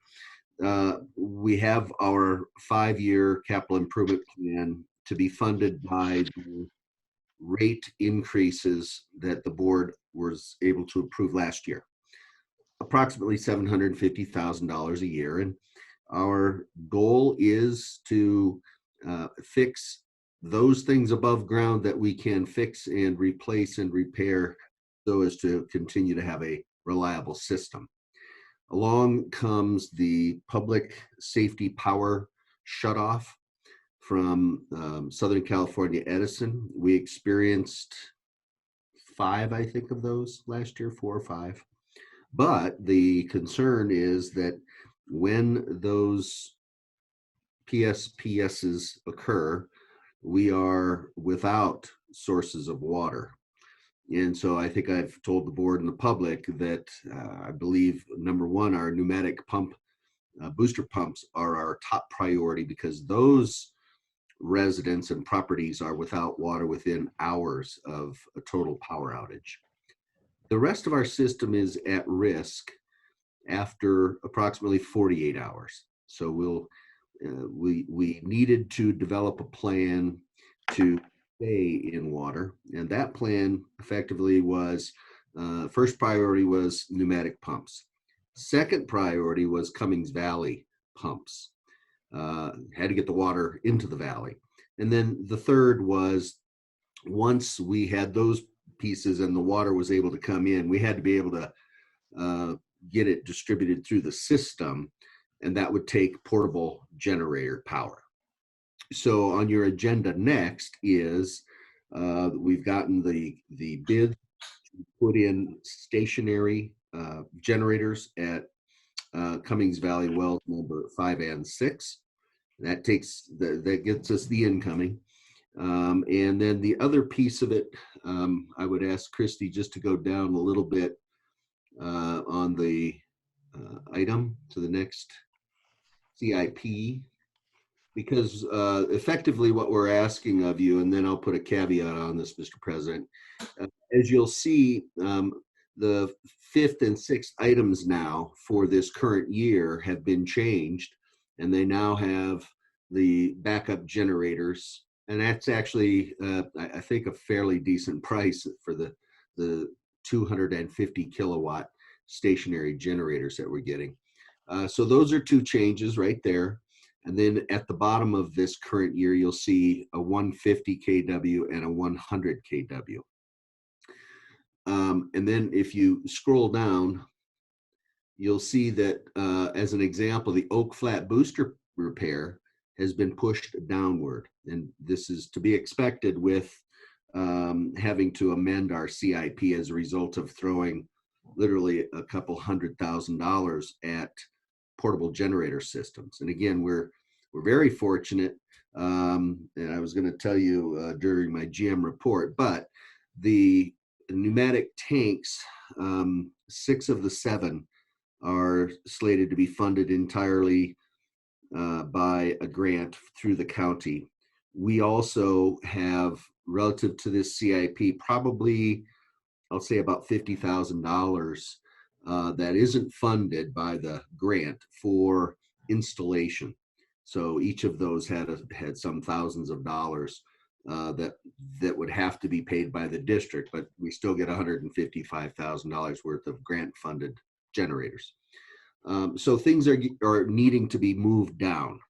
we have our 5-year capital improvement plan to be funded by the rate increases that the board was able to approve last year, approximately $750,000 a year. And our goal is to fix those things above ground that we can fix and replace and repair so as to continue to have a reliable system. Along comes the public safety power shutoff from Southern California Edison. We experienced 5, I think, of those last year, 4 or 5. But the concern is that when those PSPSs occur, we are without sources of water. And so I think I've told the board and the public that I believe, number one, our pneumatic pump booster pumps are our top priority because those residents and properties are without water within hours of a total power outage. The rest of our system is at risk after approximately 48 hours. So we needed to develop a plan to stay in water, and that plan effectively was first priority was pneumatic pumps. Second priority was Cummings Valley pumps. Had to get the water into the valley. And then the third was once we had those pieces and the water was able to come in, we had to be able to get it distributed through the system, and that would take portable generator power. So on your agenda next is we've gotten the bid to put in stationary generators at Cummings Valley wells number 5 and 6. That gets us the incoming. And then the other piece of it, I would ask Christy just to go down a little bit on the item to the next CIP, because effectively what we're asking of you, and then I'll put a caveat on this, Mr. President, as you'll see, the 5th and 6th items now for this current year have been changed, and they now have the backup generators, and that's actually I think a fairly decent price for the 250 kilowatt stationary generators that we're getting. So those are 2 changes right there. And then at the bottom of this current year, you'll see a 150 kW and a 100 kW. And then if you scroll down, you'll see that as an example, the Oak Flat booster repair has been pushed downward. And this is to be expected with having to amend our CIP as a result of throwing literally a couple $100,000 at portable generator systems. And again, we're very fortunate. And I was going to tell you during my GM report, but the pneumatic tanks, 6 of the 7 are slated to be funded entirely by a grant through the county. We also have, relative to this CIP, probably, I'll say about $50,000 that isn't funded by the grant for installation. So each of those had some thousands of dollars that would have to be paid by the district, but we still get $155,000 worth of grant funded generators. So things are needing to be moved down.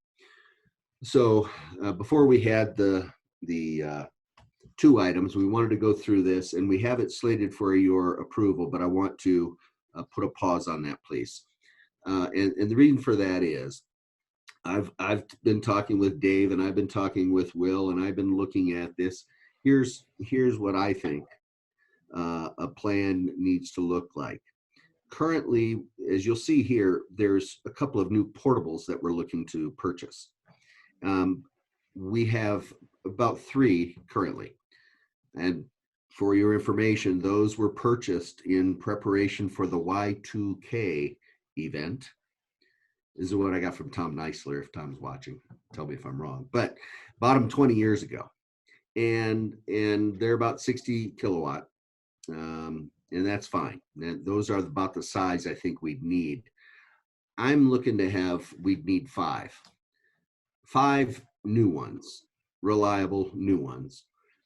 So before we had the 2 items, we wanted to go through this, and we have it slated for your approval, but I want to put a pause on that, please. And the reason for that is I've been talking with Dave, and I've been talking with Will, and I've been looking at this. Here's what I think a plan needs to look like. Currently, as you'll see here, there's a couple of new portables that we're looking to purchase. We have about 3 currently. And for your information, those were purchased in preparation for the Y2K event. This is what I got from Tom Neisler. If Tom's watching, tell me if I'm wrong. But bought them 20 years ago. And they're about 60 kilowatt. And that's fine. And those are about the size I think we'd need. I'm looking to we'd need 5 new ones, reliable new ones.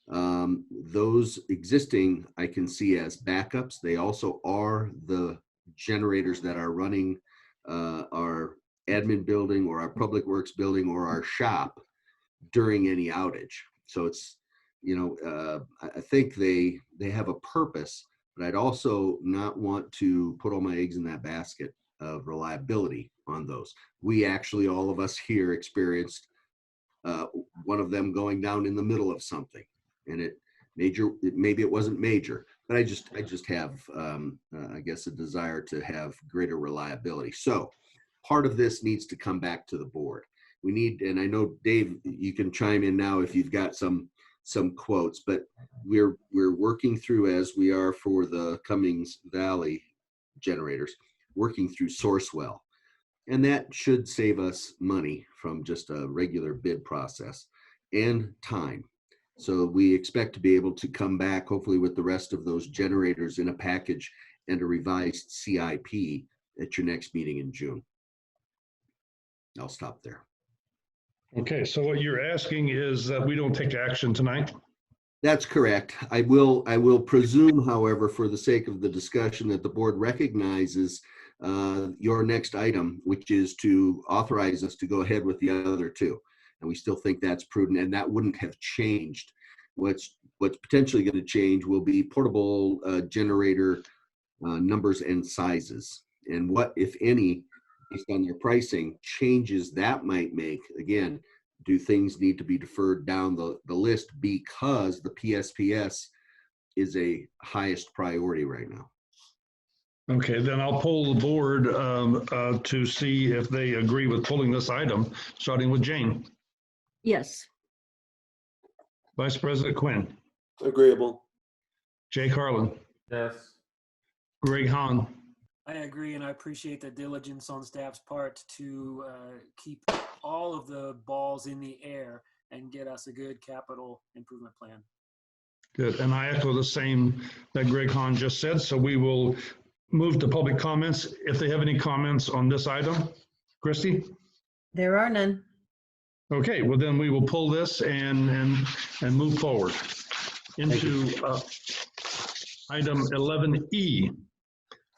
Those existing I can see as backups. They also are the generators that are running our admin building or our public works building or our shop during any outage. So it's, I think they have a purpose, but I'd also not want to put all my eggs in that basket of reliability on those. We actually, all of us here, experienced one of them going down in the middle of something, and maybe it wasn't major, but I just have I guess a desire to have greater reliability. So part of this needs to come back to the board. We need, and I know Dave, you can chime in now if you've got some quotes, but we're working through, as we are for the Cummings Valley generators, working through Sourcewell. And that should save us money from just a regular bid process and time. So we expect to be able to come back, hopefully, with the rest of those generators in a package and a revised CIP at your next meeting in June. I'll stop there. Okay, so what you're asking is that we don't take action tonight? That's correct. I will presume, however, for the sake of the discussion, that the board recognizes your next item, which is to authorize us to go ahead with the other 2. And we still think that's prudent, and that wouldn't have changed. What's potentially going to change will be portable generator numbers and sizes, and what, if any, based on their pricing, changes that might make. Again, do things need to be deferred down the list because the PSPS is a highest priority right now? Okay, then I'll poll the board to see if they agree with pulling this item, starting with Jane. Yes. Vice President Quinn. Agreeable. Jay Carlin. Yes. Greg Hahn. I agree, and I appreciate the diligence on staff's part to keep all of the balls in the air and get us a good capital improvement plan. Good, and I echo the same that Greg Hahn just said, so we will move to public comments. If they have any comments on this item. Christy? There are none. Okay, well then we will pull this and move forward into item 11E.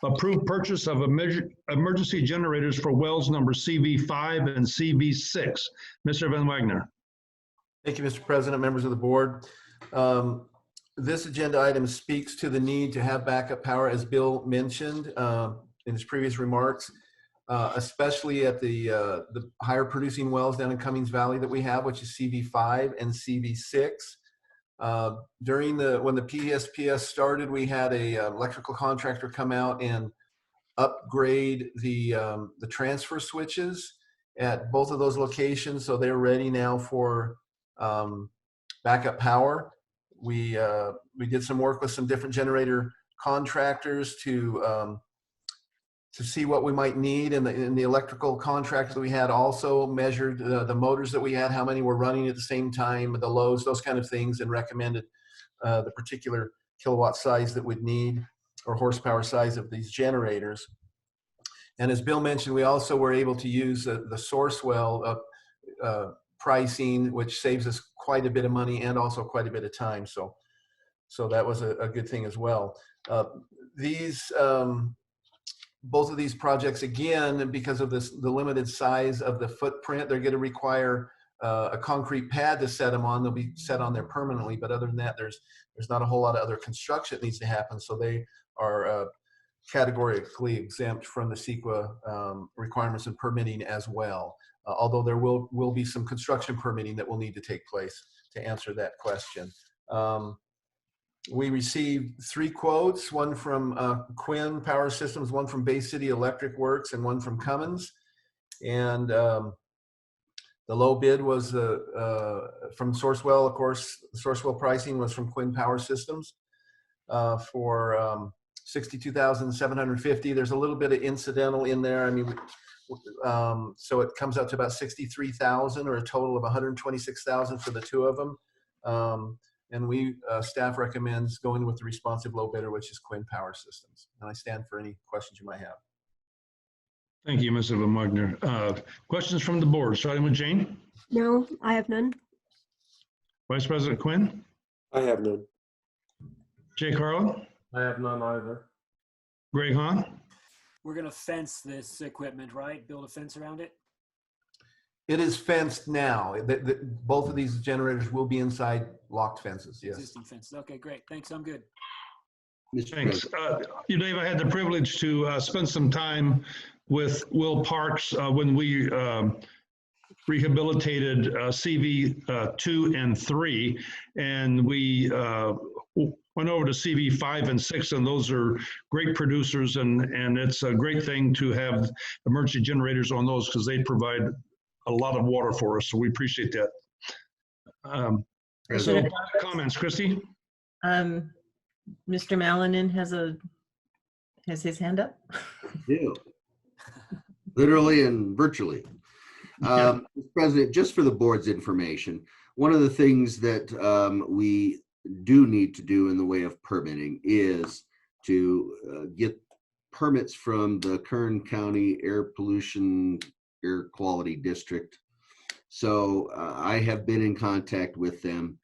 Approved purchase of emergency generators for wells number CV5 and CV6. Mr. Van Wagner. Thank you, Mr. President, members of the board. This agenda item speaks to the need to have backup power, as Bill mentioned. in his previous remarks, especially at the higher producing wells down in Cummings Valley that we have, which is CV5 and CV6. When the PSPS started, we had a electrical contractor come out and upgrade the transfer switches at both of those locations, so they're ready now for backup power. We did some work with some different generator contractors to see what we might need, and the electrical contractor that we had also measured the motors that we had, how many were running at the same time, the loads, those kind of things, and recommended the particular kilowatt size that we'd need, or horsepower size of these generators. And as Bill mentioned, we also were able to use the source well pricing, which saves us quite a bit of money and also quite a bit of time. So that was a good thing as well. Both of these projects, again, because of the limited size of the footprint, they're going to require a concrete pad to set them on. They'll be set on there permanently, but other than that, there's not a whole lot of other construction that needs to happen. So they are categorically exempt from the CEQA requirements and permitting as well. Although there will be some construction permitting that will need to take place to answer that question. We received 3 quotes, one from Quinn Power Systems, one from Bay City Electric Works, and one from Cummins. And the low bid was from Sourcewell. Of course, the Sourcewell pricing was from Quinn Power Systems for $62,750. There's a little bit of incidental in there. I mean, so it comes out to about $63,000, or a total of $126,000 for the 2 of them. And staff recommends going with the responsive low bidder, which is Quinn Power Systems. And I stand for any questions you might have. Thank you, Mr. Wagner. Questions from the board, starting with Jane? No, I have none. Vice President Quinn? I have none. Jay Carlin? I have none either. Greg Hahn? We're going to fence this equipment, right? Build a fence around it? It is fenced now. Both of these generators will be inside locked fences, yes. Existing fences. Okay, great. Thanks. I'm good. Thanks. Dave, I had the privilege to spend some time with Will Parks when we rehabilitated CV2 and 3, and we went over to CV 5 and 6, and those are great producers, and it's a great thing to have emergency generators on those because they provide a lot of water for us, so we appreciate that. So comments, Christy? Mr. Malinan has his hand up. Yeah. Literally and virtually. Mr. President, just for the board's information, one of the things that we do need to do in the way of permitting is to get permits from the Kern County Air Quality District. So I have been in contact with them.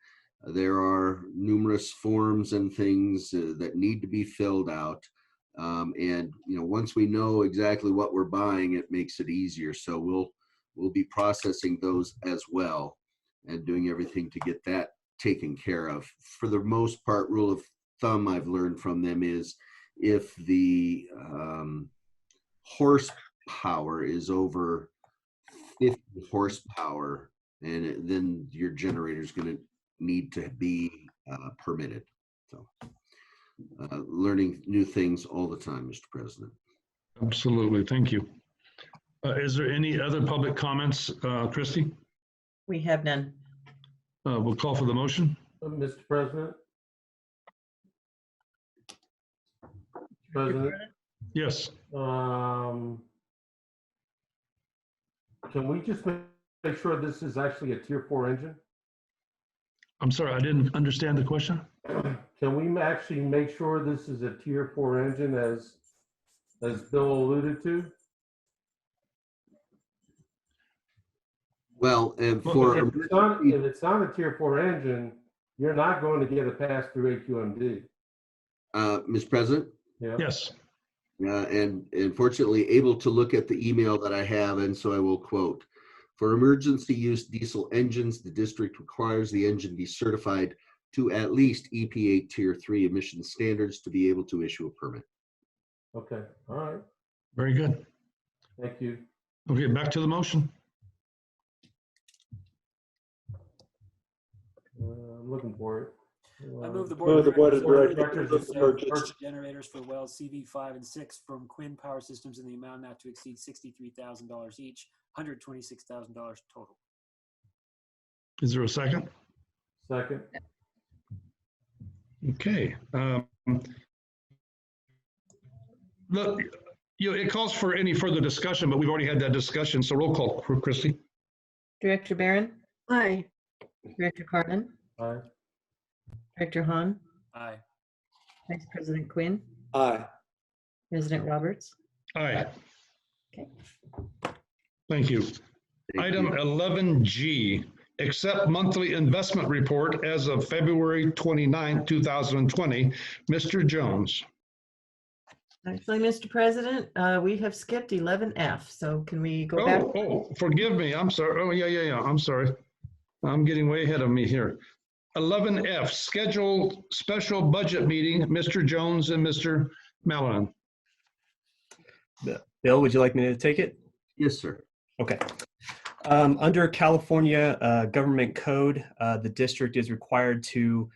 There are numerous forms and things that need to be filled out. And once we know exactly what we're buying, it makes it easier. So we'll be processing those as well and doing everything to get that taken care of. For the most part, rule of thumb I've learned from them is if the horsepower is over 50 horsepower, and then your generator is going to need to be permitted. So learning new things all the time, Mr. President. Absolutely. Thank you. Is there any other public comments, Christy? We have none. We'll call for the motion. Mr. President? Yes. Can we just make sure this is actually a Tier 4 engine? I'm sorry, I didn't understand the question. Can we actually make sure this is a Tier 4 engine as Bill alluded to? Well, if it's not a Tier 4 engine, you're not going to get a pass-through AQMD. Mr. President? Yeah. Yes. And fortunately able to look at the email that I have, and so I will quote, "For emergency use diesel engines, the district requires the engine be certified to at least EPA Tier 3 emission standards to be able to issue a permit." Okay, all right. Very good. Thank you. Okay, back to the motion. I'm looking for it. I move the Oh, board the of board of directors directors of purchase. purchase generators for wells CV 5 and 6 from Quinn Power Systems in the amount not to exceed $63,000 each, $126,000 total. Is there a second? Second. Okay. Look, it calls for any further discussion, but we've already had that discussion. So roll call, Christie. Director Barron, Aye. Director Carmen, Aye. Director Hahn, Aye. Vice President Quinn, Aye. President Roberts. Aye. Okay. Thank you. Thank Item you. 11G, accept monthly investment report as of February 29, 2020. Mr. Jones. Actually, Mr. President, we have skipped 11F, so can we go back? Oh, forgive me. I'm sorry. Oh, yeah. I'm sorry. I'm getting way ahead of me here. 11F, scheduled special budget meeting, Mr. Jones and Mr. Mallon. Bill, would you like me to take it? Yes, sir. Okay. Under California government code, the district is required to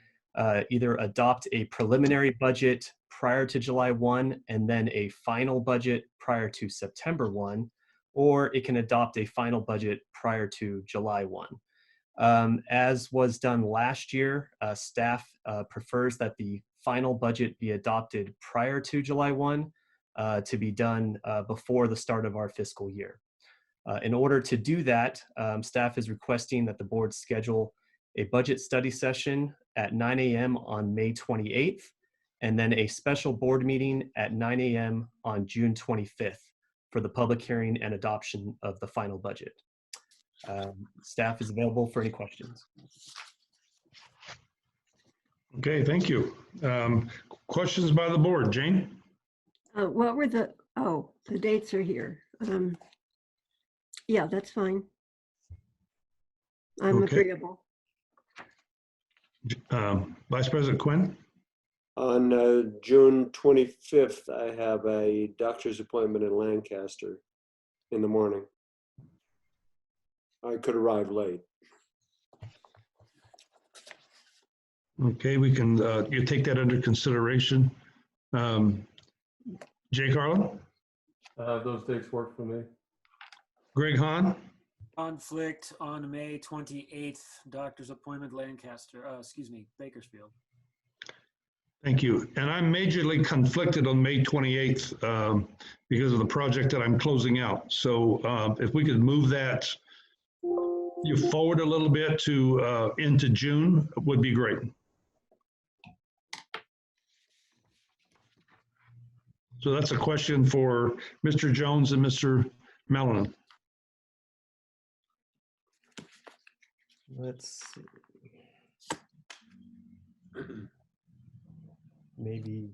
either adopt a preliminary budget prior to July 1 and then a final budget prior to September 1, or it can adopt a final budget prior to July 1. As was done last year, staff prefers that the final budget be adopted prior to July 1 to be done before the start of our fiscal year. In order to do that, staff is requesting that the board schedule a budget study session at 9 a.m. on May 28th, and then a special board meeting at 9 a.m. on June 25th for the public hearing and adoption of the final budget. Staff is available for any questions. Okay, thank you. Questions by the board, Jane? What were the dates are here. Yeah, that's fine. I'm Okay. agreeable. Vice President Quinn? On June 25th, I have a doctor's appointment in Lancaster in the morning. I could arrive late. Okay, we can, you take that under consideration. Jay Carlin? Those dates work for me. Greg Hahn? Conflict on May 28th, doctor's appointment Lancaster, Bakersfield. Thank you. And I'm majorly conflicted on May 28th because of the project that I'm closing out. So if we could move that you forward a little bit to into June would be great. So that's a question for Mr. Jones and Mr. Mallon. Let's see. Maybe.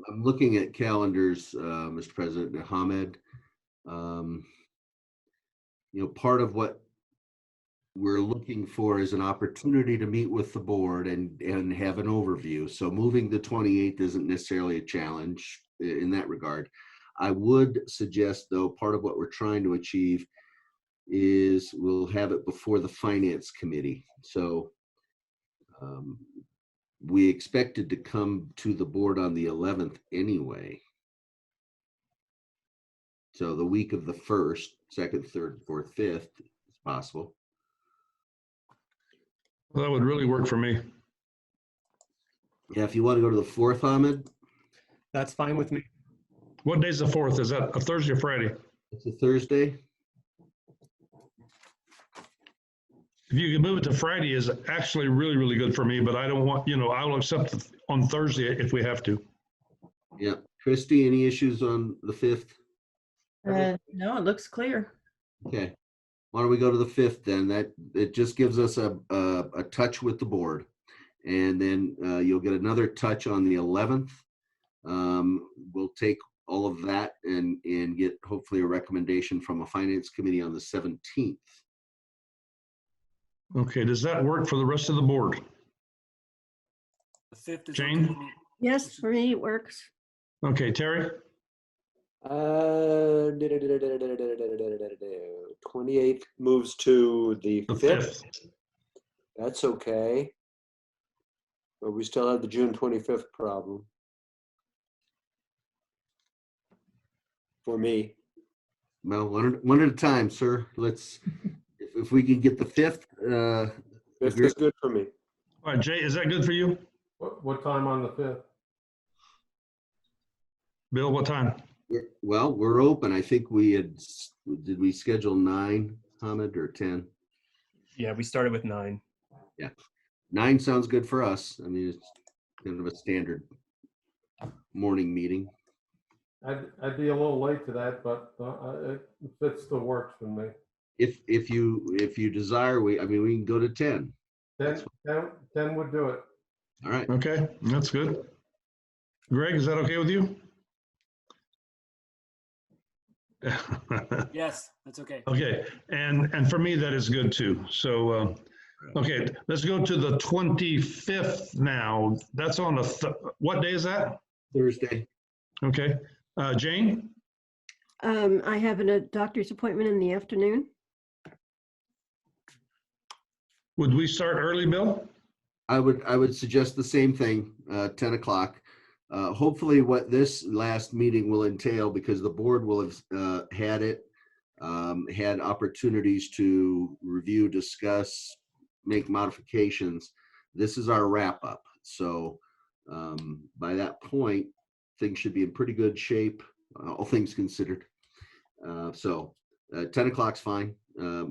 I'm looking at calendars, Mr. President Ahmed. Part of what we're looking for is an opportunity to meet with the board and have an overview. So moving the 28th isn't necessarily a challenge in that regard. I would suggest, though, part of what we're trying to achieve is we'll have it before the Finance Committee. So we expected to come to the board on the 11th anyway. So the week of the 1st, 2nd, 3rd, 4th, 5th is possible. Well, that would really work for me. Yeah, if you want to go to the 4th, Ahmed. That's fine with me. What day's the 4th? Is that a Thursday or Friday? It's a Thursday. If you can move it to Friday is actually really, really good for me, but I don't want, I will accept it on Thursday if we have to. Yeah. Christy, any issues on the 5th? No, it looks clear. Okay. Why don't we go to the 5th then? That it just gives us a touch with the board. And then you'll get another touch on the 11th. We'll take all of that and get hopefully a recommendation from a finance committee on the 17th. Okay, does that work for the rest of the board? The 5th is Jane? okay with me. Yes, for me, it works. Okay, Terry? 28th moves to the The 5th. That's okay. But we still have the June 25th problem. For me. Well, one at a time, sir. Let's, if we can get the 5th. 5th is good for me. All right, Jay, is that good for you? What time on the 5th? Bill, what time? Well, we're open. I think did we schedule 9, Hamid, or 10? Yeah, we started with 9. Yeah, 9 sounds good for us. I mean, it's kind of a standard morning meeting. I'd be a little late to that, but it still works for me. If you desire, we can go to 10. 10 would do it. All right. Okay, that's good. Greg, is that okay with you? Yes, that's okay. Okay, and for me, that is good too. So, okay, let's go to the 25th now. That's on what day is that? Thursday. Okay, Jane? I have a doctor's appointment in the afternoon. Would we start early, Bill? I would suggest the same thing, 10 o'clock. Hopefully what this last meeting will entail, because the board will have had opportunities to review, discuss, make modifications. This is our wrap up. So by that point, things should be in pretty good shape, all things considered. So 10 o'clock's fine.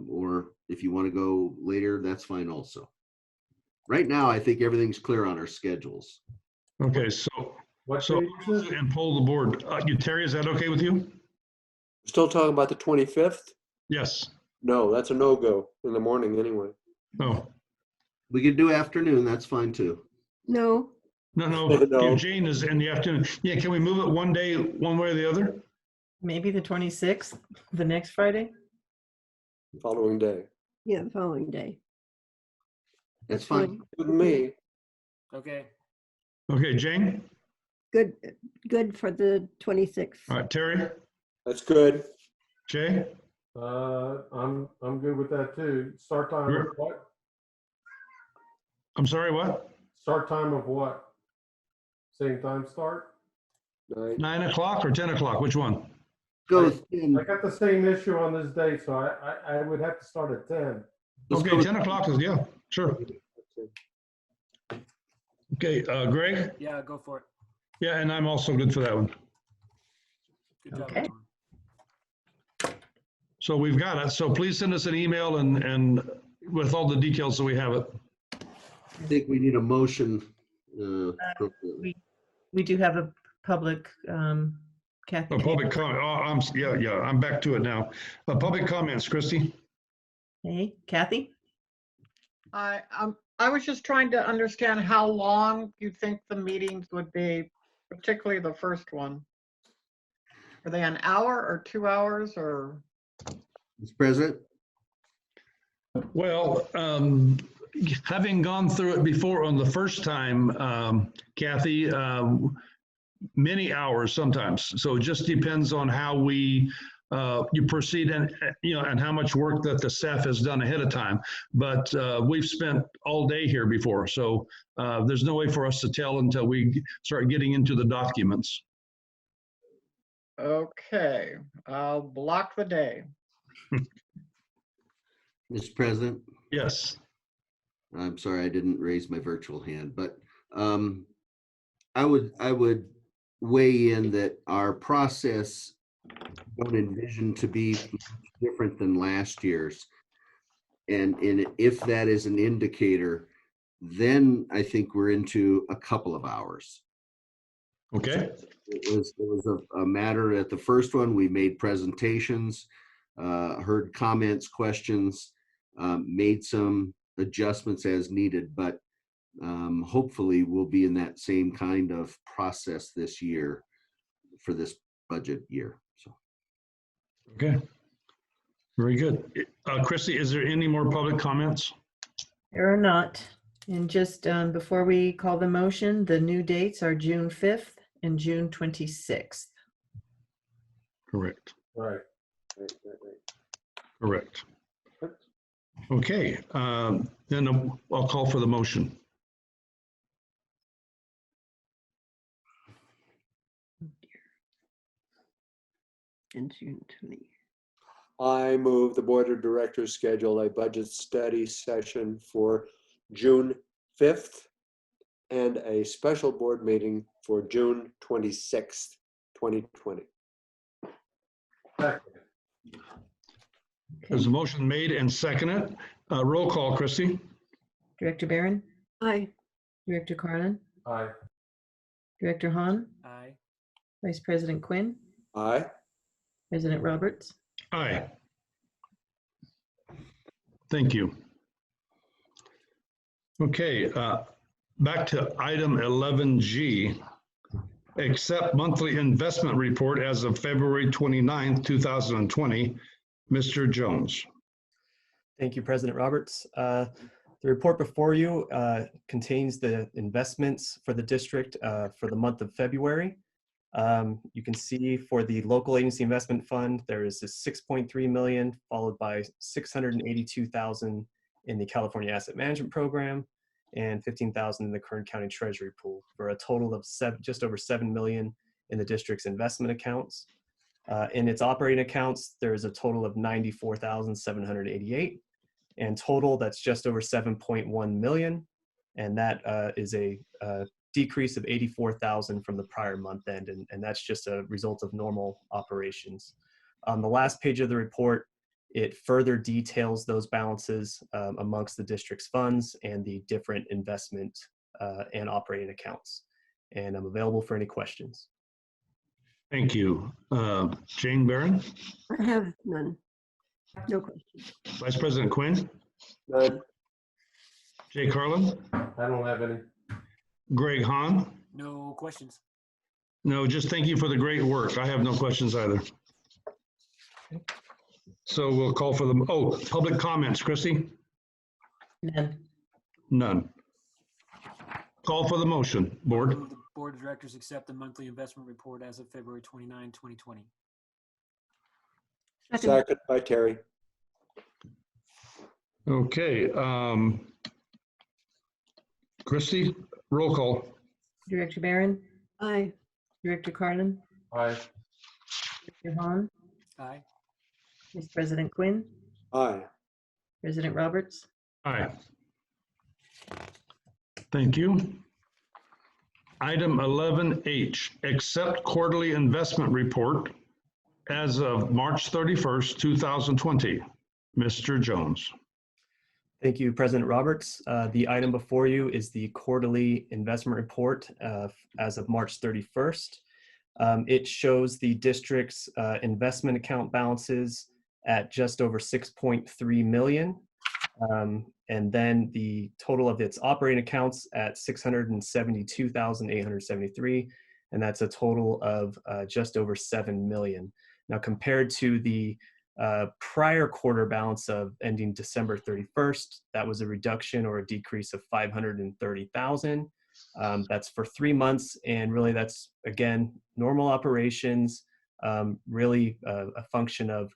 Or if you want to go later, that's fine also. Right now, I think everything's clear on our schedules. Okay, so and poll the board. Terry, is that okay with you? Still talking about the 25th? Yes. No, that's a no-go in the morning anyway. No. We could do afternoon. That's fine too. No. No. No. If Jane is in the afternoon. Yeah, can we move it one day, one way or the other? Maybe the 26th, the next Friday? Following day. Yeah, the following day. That's fine. With me. Okay. Okay, Jane? Good for the 26th. All right, Terry? That's good. Jay? I'm good with that too. Start time of what? I'm sorry, what? Start time of what? Same time start? 9 o'clock or 10 o'clock? Which one? Go. I got the same issue on this day, so I would have to start at 10. Okay, 10 o'clock is, yeah, sure. Okay, Greg? Yeah, go for it. Yeah, and I'm also good for that one. Good job. Okay. So we've got it. So please send us an email and with all the details so we have it. I think we need a motion. We do have a public, Kathy. A public comment. Oh, I'm back to it now. Public comments, Christy. Hey, Kathy? I was just trying to understand how long you think the meetings would be, particularly the first one. Are they an hour or 2 hours or? Mr. President? Well, having gone through it before on the first time, Kathy, many hours sometimes. So it just depends on how you proceed and how much work that the staff has done ahead of time. But we've spent all day here before. So there's no way for us to tell until we start getting into the documents. Okay, I'll block the day. Mr. President? Yes. I'm sorry, I didn't raise my virtual hand, but I would weigh in that our process don't envision to be different than last year's. And if that is an indicator, then I think we're into a couple of hours. Okay. It was a matter at the first one, we made presentations, heard comments, questions, made some adjustments as needed, but hopefully we'll be in that same kind of process this year for this budget year. So. Okay. Very good. Christy, is there any more public comments? There are not. And just before we call the motion, the new dates are June 5th and June 26th. Correct. Right. Correct. Okay, then I'll call for the motion. In June 20. I move the Board of Directors schedule a budget study session for June 5th and a special board meeting for June 26th, 2020. There's a motion made and seconded. Roll call, Christie. Director Barron, Aye. Director Carlin, Aye. Director Hahn, Aye. Vice President Quinn, Aye. President Roberts. Aye. Thank you. Okay, back to item 11G. Accept monthly investment report as of February 29th, 2020. Mr. Jones. Thank you, President Roberts. The report before you contains the investments for the district for the month of February. You can see for the local agency investment fund, there is a 6.3 million, followed by 682,000 in the California Asset Management Program and 15,000 in the Kern County Treasury Pool, for a total of just over 7 million in the district's investment accounts. In its operating accounts, there is a total of 94,788, and total that's just over 7.1 million, and that is a decrease of 84,000 from the prior month end, and that's just a result of normal operations. On the last page of the report, it further details those balances amongst the district's funds and the different investment and operating accounts. And I'm available for any questions. Thank you. Jane Barron, I have none. No questions. Vice President Quinn, None. Jay Carlin, I don't have any. Greg Hahn. No questions. No, just thank you for the great work. I have no questions either. So we'll call for the, public comments, Christie? None. None. Call for the motion, board. Move the Board of Directors accept the monthly investment report as of February 29, 2020. Second by Terry. Okay, Christie, roll call. Director Barron, Aye. Director Carlin, Aye. Director Hahn, Aye. Vice President Quinn, Aye. President Roberts. Aye. Thank you. Item 11H, accept quarterly investment report as of March 31st, 2020. Mr. Jones. Thank you, President Roberts. The item before you is the quarterly investment report as of March 31st. It shows the district's investment account balances at just over 6.3 million. And then the total of its operating accounts at 672,873. And that's a total of just over 7 million. Now, compared to the prior quarter balance of ending December 31st, that was a reduction or a decrease of 530,000. That's for 3 months, and really that's, again, normal operations, really a function of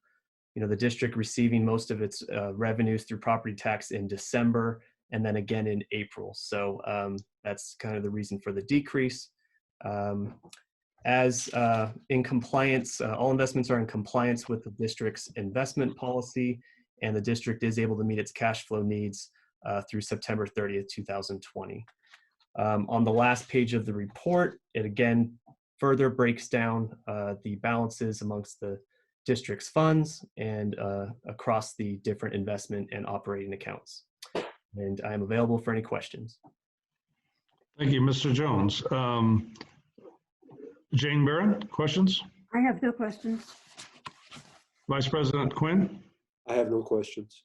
the district receiving most of its revenues through property tax in December and then again in April. So that's kind of the reason for the decrease. As in compliance, all investments are in compliance with the district's investment policy, and the district is able to meet its cash flow needs through September 30th, 2020. On the last page of the report, it again further breaks down the balances amongst the district's funds and across the different investment and operating accounts. And I am available for any questions. Thank you, Mr. Jones. Jane Barron, questions? I have no questions. Vice President Quinn? I have no questions.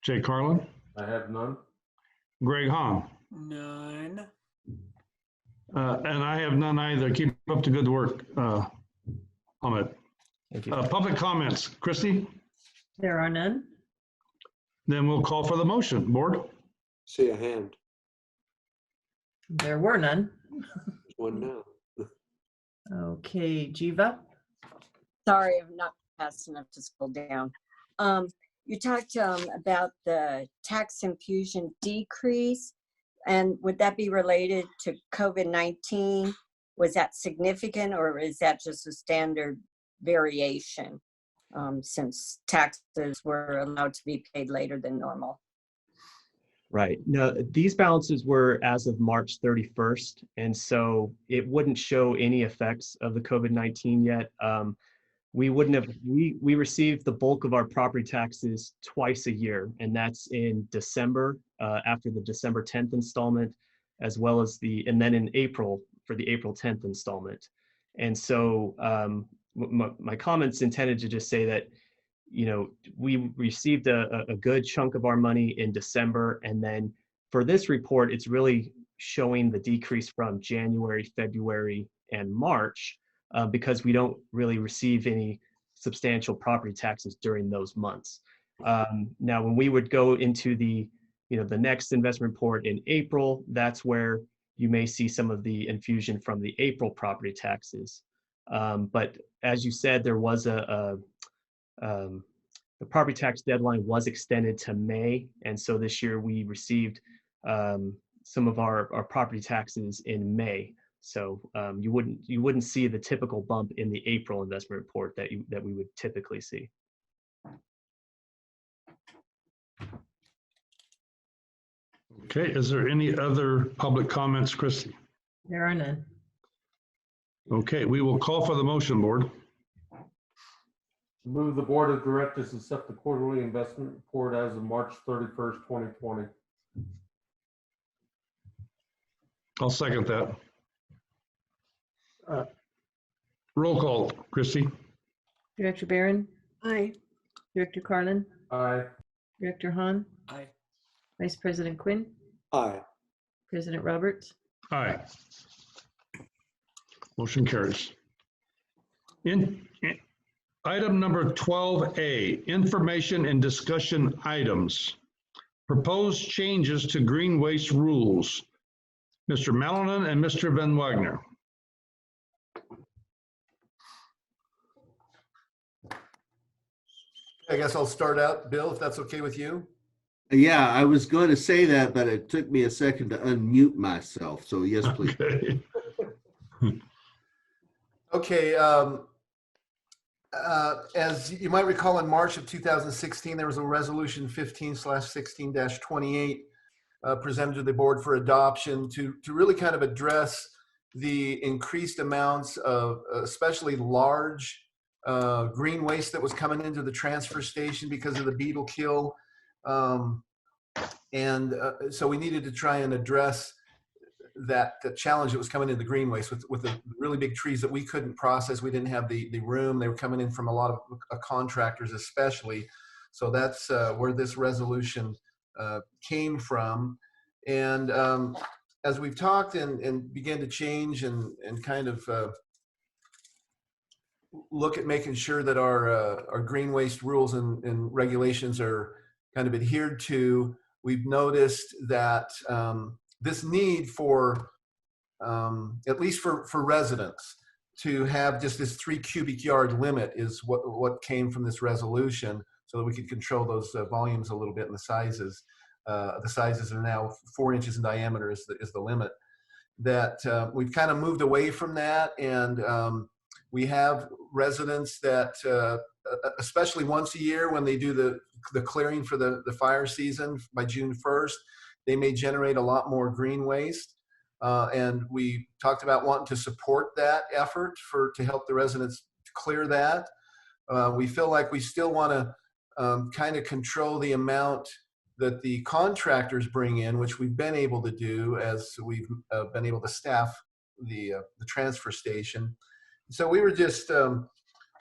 Jay Carlin? I have none. Greg Hahn? None. And I have none either. Keep up the good work, Ahmed. Thank you. Public comments, Christie? There are none. Then we'll call for the motion, board. See a hand. There were none. There's one now. Okay, Jiva? Sorry, I'm not fast enough to scroll down. You talked about the tax infusion decrease, and would that be related to COVID-19? Was that significant, or is that just a standard variation since taxes were allowed to be paid later than normal? Right. No, these balances were as of March 31st, and so it wouldn't show any effects of the COVID-19 yet. We wouldn't have, we received the bulk of our property taxes twice a year, and that's in December, after the December 10th installment, as well as and then in April for the April 10th installment. And so my comments intended to just say that, you know, we received a good chunk of our money in December, and then for this report, it's really showing the decrease from January, February, and March, because we don't really receive any substantial property taxes during those months. Now, when we would go into the next investment report in April, that's where you may see some of the infusion from the April property taxes. But as you said, there was the property tax deadline was extended to May, and so this year we received some of our property taxes in May. So you wouldn't see the typical bump in the April investment report that we would typically see. Okay, is there any other public comments, Christie? There are none. Okay, we will call for the motion, board. Move the Board of Directors accept the quarterly investment report as of March 31st, 2020. I'll second that. Roll call, Christie. Director Barron? Aye. Director Carlin? Aye. Director Hahn? Aye. Vice President Quinn? Aye. President Roberts? Aye. Motion carries. Item number 12A, information and discussion items. Proposed changes to green waste rules. Mr. Malonen and Mr. Van Wagner. I guess I'll start out, Bill, if that's okay with you. Yeah, I was going to say that, but it took me a second to unmute myself. So yes, please. Okay. Okay. As you might recall, in March of 2016, there was a resolution 15/16-28 presented to the board for adoption to really kind of address the increased amounts of especially large green waste that was coming into the transfer station because of the beetle kill. So we needed to try and address the challenge that was coming in the green waste with the really big trees that we couldn't process. We didn't have the room. They were coming in from a lot of contractors especially. So that's where this resolution came from. And as we've talked and began to change and kind of look at making sure that our green waste rules and regulations are kind of adhered to, we've noticed that this need for, at least for residents, to have just this 3 cubic yard limit is what came from this resolution, so that we could control those volumes a little bit and the sizes. The sizes are now 4 inches in diameter is the limit. That we've kind of moved away from that, and we have residents that, especially once a year when they do the clearing for the fire season by June 1st, they may generate a lot more green waste. And we talked about wanting to support that effort to help the residents clear that. We feel like we still want to kind of control the amount that the contractors bring in, which we've been able to do as we've been able to staff the transfer station. So we were just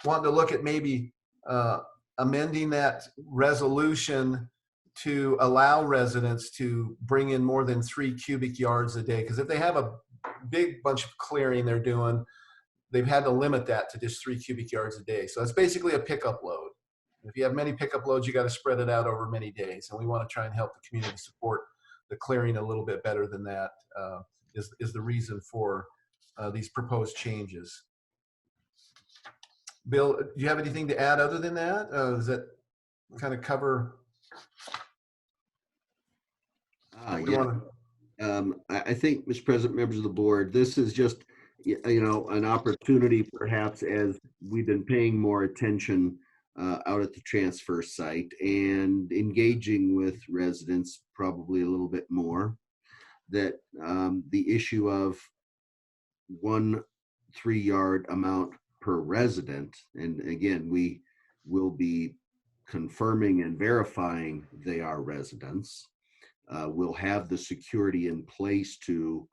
wanting to look at maybe amending that resolution to allow residents to bring in more than 3 cubic yards a day. Because if they have a big bunch of clearing they're doing, they've had to limit that to just 3 cubic yards a day. So that's basically a pickup load. If you have many pickup loads, you got to spread it out over many days. And we want to try and help the community support the clearing a little bit better than that is the reason for these proposed changes. Bill, do you have anything to add other than that? Does that kind of cover? Yeah. I think, Mr. President, members of the board, this is just, an opportunity perhaps as we've been paying more attention out at the transfer site and engaging with residents probably a little bit more, that the issue of 1 3-yard amount per resident, and again, we will be confirming and verifying they are residents. We'll have the security in place to,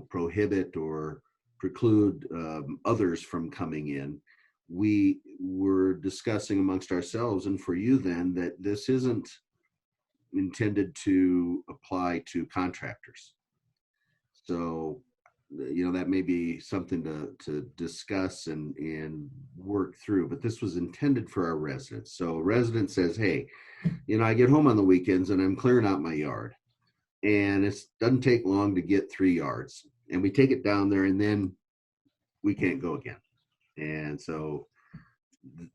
prohibit or preclude others from coming in. We were discussing amongst ourselves and for you then that this isn't intended to apply to contractors. So, that may be something to discuss and work through, but this was intended for our residents. So a resident says, hey, I get home on the weekends and I'm clearing out my yard and it doesn't take long to get 3 yards, and we take it down there and then we can't go again. And so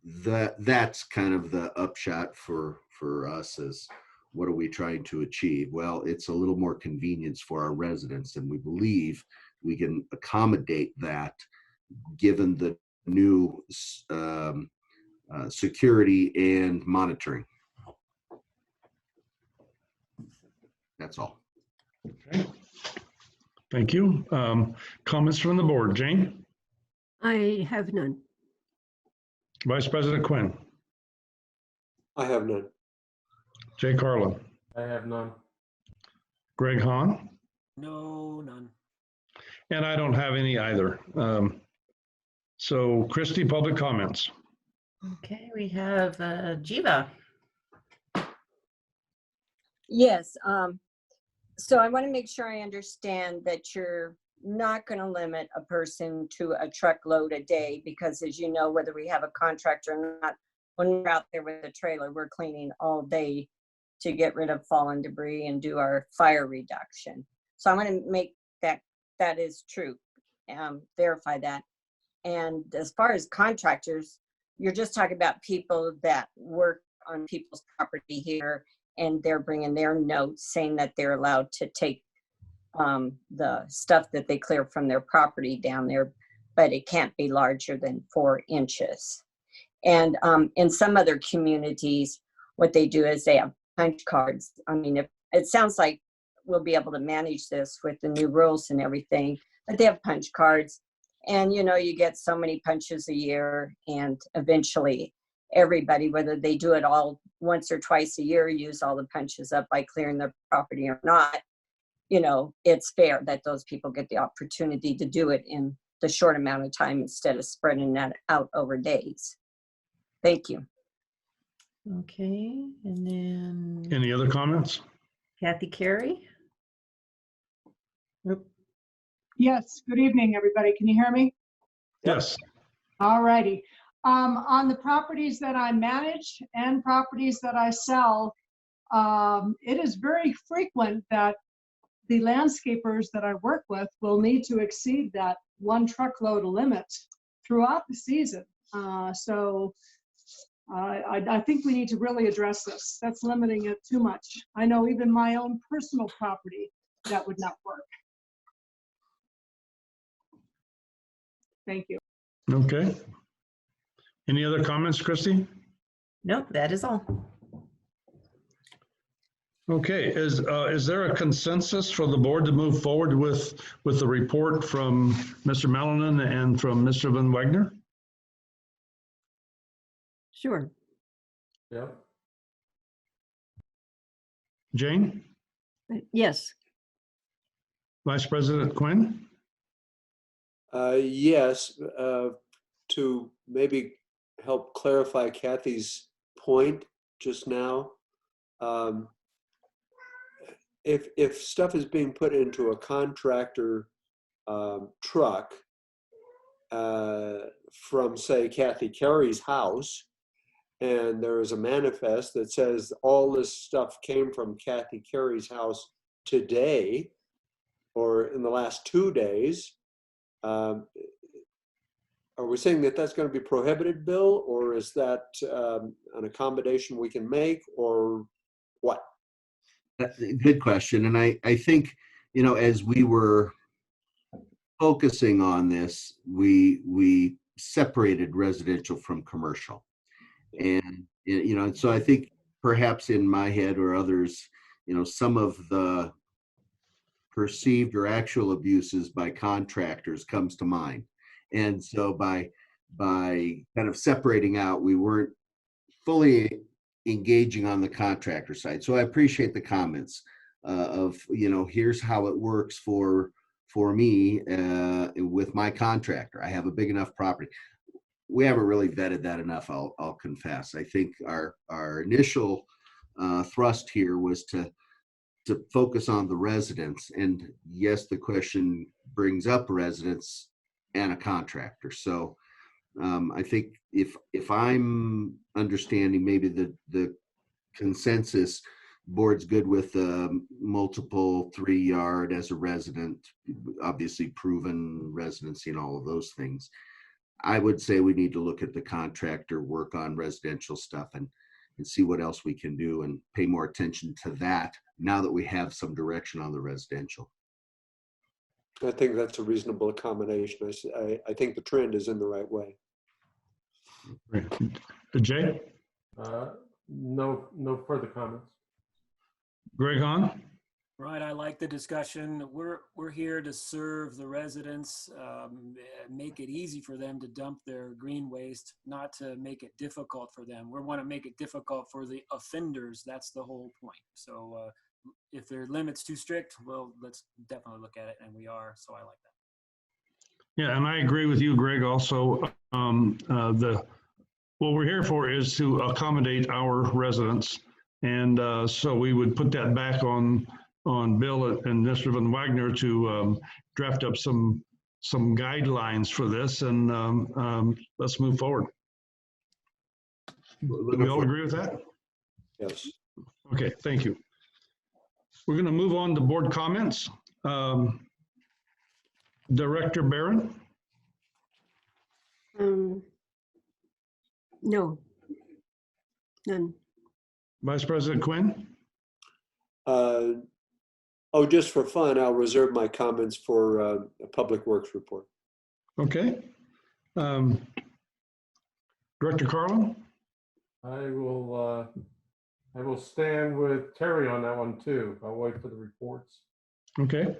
that's kind of the upshot for us is, what are we trying to achieve? Well, it's a little more convenience for our residents, and we believe we can accommodate that given the new security and monitoring. That's all. Okay. Thank you. Comments from the board. Jane? I have none. Vice President Quinn? I have none. Jay Carlin? I have none. Greg Hahn? No, none. And I don't have any either. So Christy, public comments. Okay, we have Jiva. Yes. So I want to make sure I understand that you're not going to limit a person to a truckload a day, because as you know, whether we have a contractor or not, when we're out there with a trailer, we're cleaning all day to get rid of fallen debris and do our fire reduction. So I'm going to make that is true, verify that. And as far as contractors, you're just talking about people that work on people's property here, and they're bringing their notes saying that they're allowed to take the stuff that they clear from their property down there, but it can't be larger than 4 inches. And in some other communities, what they do is they have punch cards. I mean, if it sounds like we'll be able to manage this with the new rules and everything, but they have punch cards, and you get so many punches a year, and eventually everybody, whether they do it all once or twice a year, use all the punches up by clearing their property or not, it's fair that those people get the opportunity to do it in the short amount of time instead of spreading that out over days. Thank you. Okay, and then Any other comments? Kathy Carey. Yes, good evening, everybody. Can you hear me? Yes. All righty. On the properties that I manage and properties that I sell, it is very frequent that the landscapers that I work with will need to exceed that 1 truckload limit throughout the season. So I think we need to really address this. That's limiting it too much. I know even my own personal property, that would not work. Thank you. Okay. Any other comments, Christy? Nope, that is all. Okay, is there a consensus for the board to move forward with the report from Mr. Melanin and from Mr. Van Wagner? Sure. Yep. Jane? Yes. Vice President Quinn? Yes, to maybe help clarify Kathy's point just now. If stuff is being put into a contractor truck from, say, Kathy Carey's house, and there is a manifest that says all this stuff came from Kathy Carey's house today or in the last 2 days, are we saying that that's going to be prohibited, Bill, or is that an accommodation we can make, or what? Good question. And I think, as we were focusing on this, we separated residential from commercial. And, so I think perhaps in my head or others, some of the perceived or actual abuses by contractors comes to mind. And so by kind of separating out, we weren't fully engaging on the contractor side. So I appreciate the comments of, here's how it works for me with my contractor. I have a big enough property. We haven't really vetted that enough, I'll confess. I think our initial thrust here was to focus on the residents. And yes, the question brings up residents and a contractor. So I think if I'm understanding, maybe the consensus board's good with multiple 3-yard as a resident, obviously proven residency and all of those things. I would say we need to look at the contractor, work on residential stuff, and see what else we can do and pay more attention to that now that we have some direction on the residential. I think that's a reasonable accommodation. I think the trend is in the right way. Great. Jay? No further comments. Greg Hahn? Right, I like the discussion. We're here to serve the residents, make it easy for them to dump their green waste, not to make it difficult for them. We want to make it difficult for the offenders. That's the whole point. So if their limit's too strict, well, let's definitely look at it, and we are. So I like that. Yeah, and I agree with you, Greg. Also, what we're here for is to accommodate our residents, and so we would put that back on Bill and Mr. Van Wagner to draft up some guidelines for this, and let's move forward. Do we all agree with that? Yes. Okay, thank you. We're going to move on to board comments. Director Barron? No, none. Vice President Quinn? Just for fun, I'll reserve my comments for a Public Works report. Okay. Director Carlin? I will stand with Terry on that one too. I'll wait for the reports. Okay.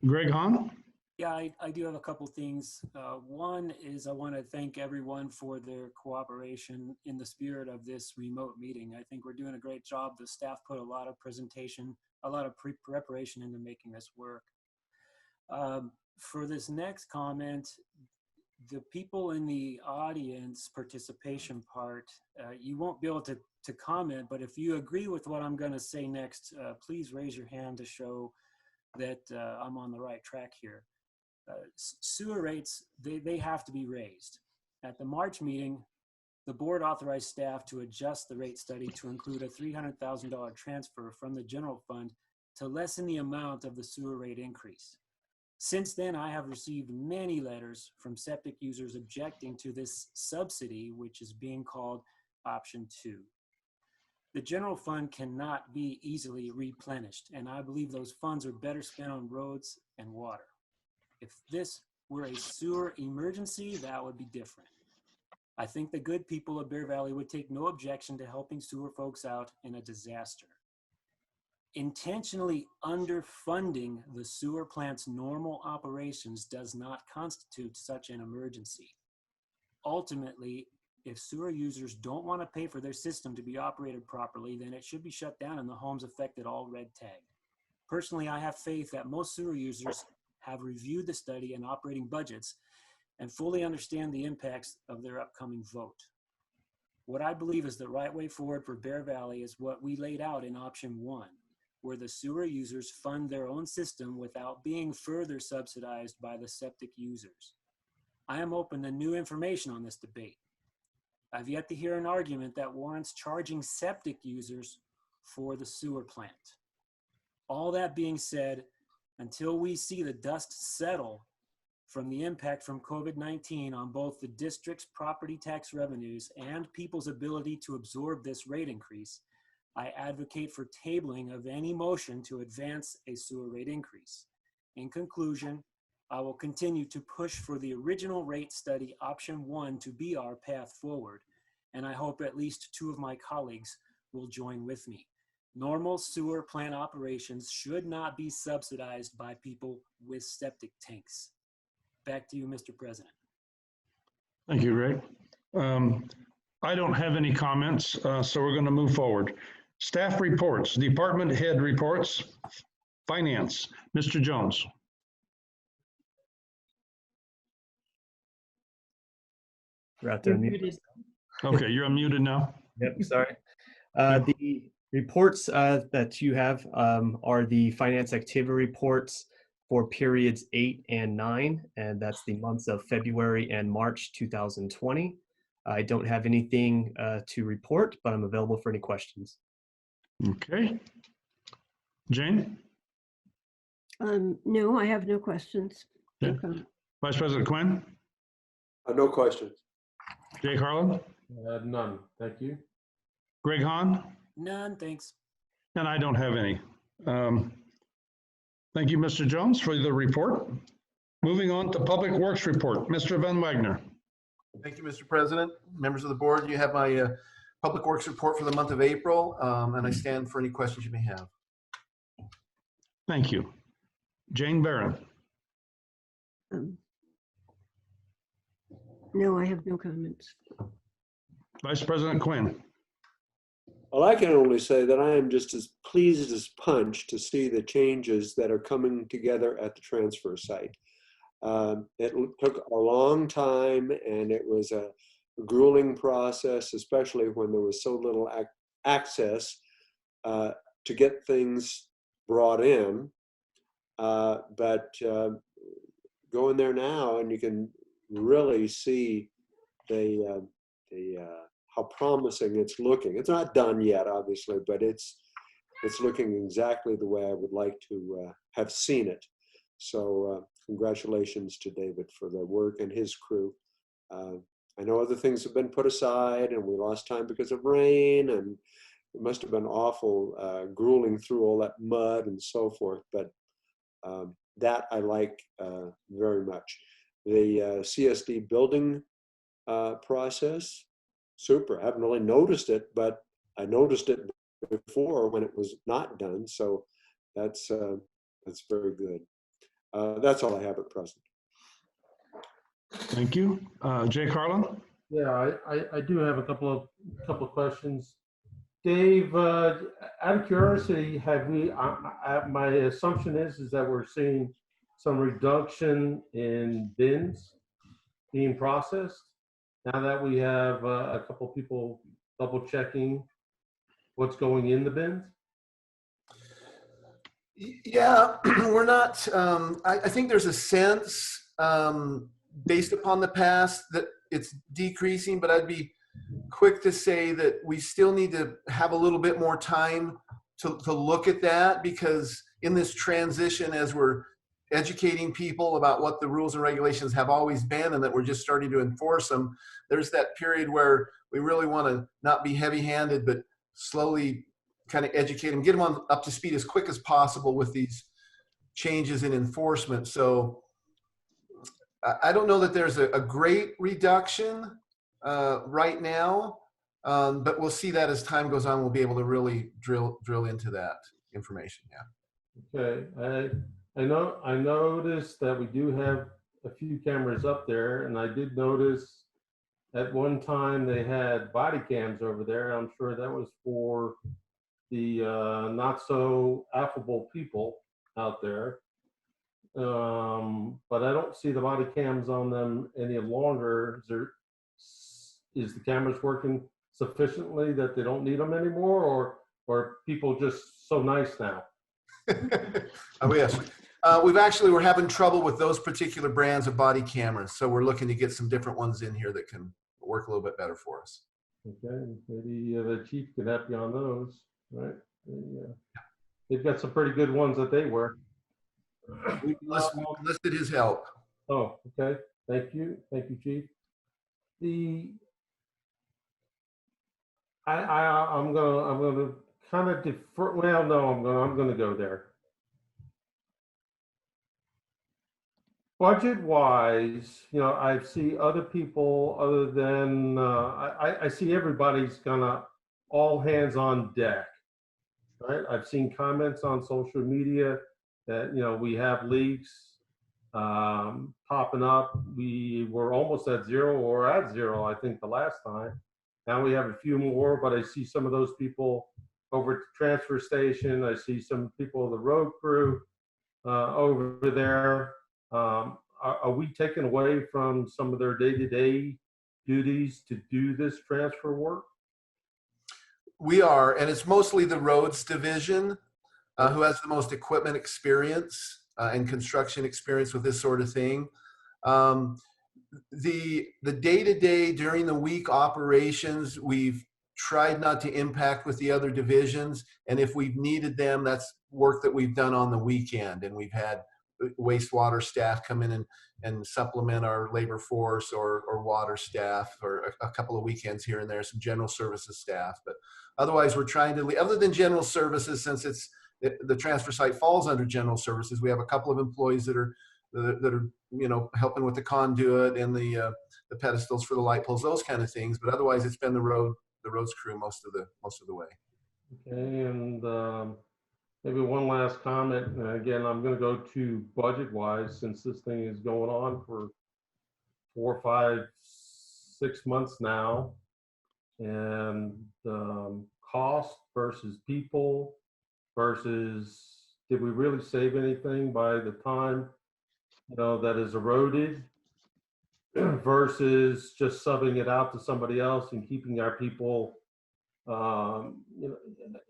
Greg Hahn? Yeah, I do have a couple things. One is I want to thank everyone for their cooperation in the spirit of this remote meeting. I think we're doing a great job. The staff put a lot of presentation, a lot of preparation into making this work. For this next comment, the people in the audience participation part, you won't be able to comment, but if you agree with what I'm going to say next, please raise your hand to show that I'm on the right track here. Sewer rates, they have to be raised. At the March meeting, the board authorized staff to adjust the rate study to include a $300,000 transfer from the general fund to lessen the amount of the sewer rate increase. Since then, I have received many letters from septic users objecting to this subsidy, which is being called option 2. The general fund cannot be easily replenished, and I believe those funds are better spent on roads and water. If this were a sewer emergency, that would be different. I think the good people of Bear Valley would take no objection to helping sewer folks out in a disaster. Intentionally underfunding the sewer plant's normal operations does not constitute such an emergency. Ultimately, if sewer users don't want to pay for their system to be operated properly, then it should be shut down and the homes affected all red tagged. Personally, I have faith that most sewer users have reviewed the study and operating budgets and fully understand the impacts of their upcoming vote. What I believe is the right way forward for Bear Valley is what we laid out in option 1, where the sewer users fund their own system without being further subsidized by the septic users. I am open to new information on this debate. I've yet to hear an argument that warrants charging septic users for the sewer plant. All that being said, until we see the dust settle from the impact from COVID-19 on both the district's property tax revenues and people's ability to absorb this rate increase, I advocate for tabling of any motion to advance a sewer rate increase. In conclusion, I will continue to push for the original rate study option 1 to be our path forward, and I hope at least 2 of my colleagues will join with me. Normal sewer plant operations should not be subsidized by people with septic tanks. Back to you, Mr. President. Thank you, Greg. I don't have any comments, so we're going to move forward. Staff reports, department head reports, finance, Mr. Jones. You're out there. You're muted. Okay, you're unmuted now. Yep, sorry. The reports that you have are the finance activity reports for periods 8 and 9, and that's the months of February and March 2020. I don't have anything to report, but I'm available for any questions. Okay. Jane? No, I have no questions. No Okay. comment. Vice President Quinn? No questions. Jay Harlan? None, thank you. Greg Hahn? None, thanks. And I don't have any. Thank you, Mr. Jones, for the report. Moving on to Public Works report. Mr. Van Wagner. Thank you, Mr. President. Members of the board, you have my Public Works report for the month of April, and I stand for any questions you may have. Thank you. Jane Barron. No, I have no comments. Vice President Quinn. Well, I can only say that I am just as pleased as punch to see the changes that are coming together at the transfer site. It took a long time, and it was a grueling process, especially when there was so little access to get things brought in. But go in there now, and you can really see how promising it's looking. It's not done yet, obviously, but it's looking exactly the way I would like to have seen it. So congratulations to David for the work and his crew. I know other things have been put aside, and we lost time because of rain, and it must have been awful grueling through all that mud and so forth, but that I like very much. The CSD building process, super. I haven't really noticed it, but I noticed it before when it was not done. So that's very good. That's all I have at present. Thank you. Jay Carlin? Yeah, I do have a couple of questions. Dave, out of curiosity, have we? My assumption is that we're seeing some reduction in bins being processed now that we have a couple people double checking what's going in the bins. Yeah, we're not. I think there's a sense based upon the past that it's decreasing, but I'd be quick to say that we still need to have a little bit more time to look at that, because in this transition, as we're educating people about what the rules and regulations have always been and that we're just starting to enforce them, there's that period where we really want to not be heavy-handed, but slowly kind of educate them, get them up to speed as quick as possible with these changes in enforcement. So I don't know that there's a great reduction right now, but we'll see that as time goes on. We'll be able to really drill into that information. Yeah. Okay, I noticed that we do have a few cameras up there, and I did notice at one time they had body cams over there. I'm sure that was for the not so affable people out there. But I don't see the body cams on them any longer. Is the cameras working sufficiently that they don't need them anymore, or are people just so nice now? Oh, yes. We're having trouble with those particular brands of body cameras. So we're looking to get some different ones in here that can work a little bit better for us. Okay, maybe the chief can help you on those, right? They've got some pretty good ones that they work. We enlisted his help. Oh, okay. Thank you, chief. I'm gonna kind of defer. Well, no, I'm gonna go there. Budget wise, I see other people other than I see everybody's gonna all hands on deck. Right? I've seen comments on social media that we have leaks popping up. We were almost at zero or at zero, I think, the last time. Now we have a few more, but I see some of those people over at the transfer station. I see some people of the road crew over there. Are we taken away from some of their day-to-day duties to do this transfer work? We are, and it's mostly the roads division who has the most equipment experience and construction experience with this sort of thing. The day-to-day during the week operations, we've tried not to impact with the other divisions, and if we've needed them, that's work that we've done on the weekend, and we've had wastewater staff come in and supplement our labor force or water staff for a couple of weekends here and there, some general services staff. But otherwise, we're trying to, other than general services, since the transfer site falls under general services, we have a couple of employees that are helping with the conduit and the pedestals for the light poles, those kind of things. But otherwise, it's been the roads crew most of the way. Okay, and maybe one last comment. And again, I'm going to go to budget-wise, since this thing is going on for 4, 5, 6 months now, and cost versus people versus did we really save anything by the time that is eroded versus just subbing it out to somebody else and keeping our people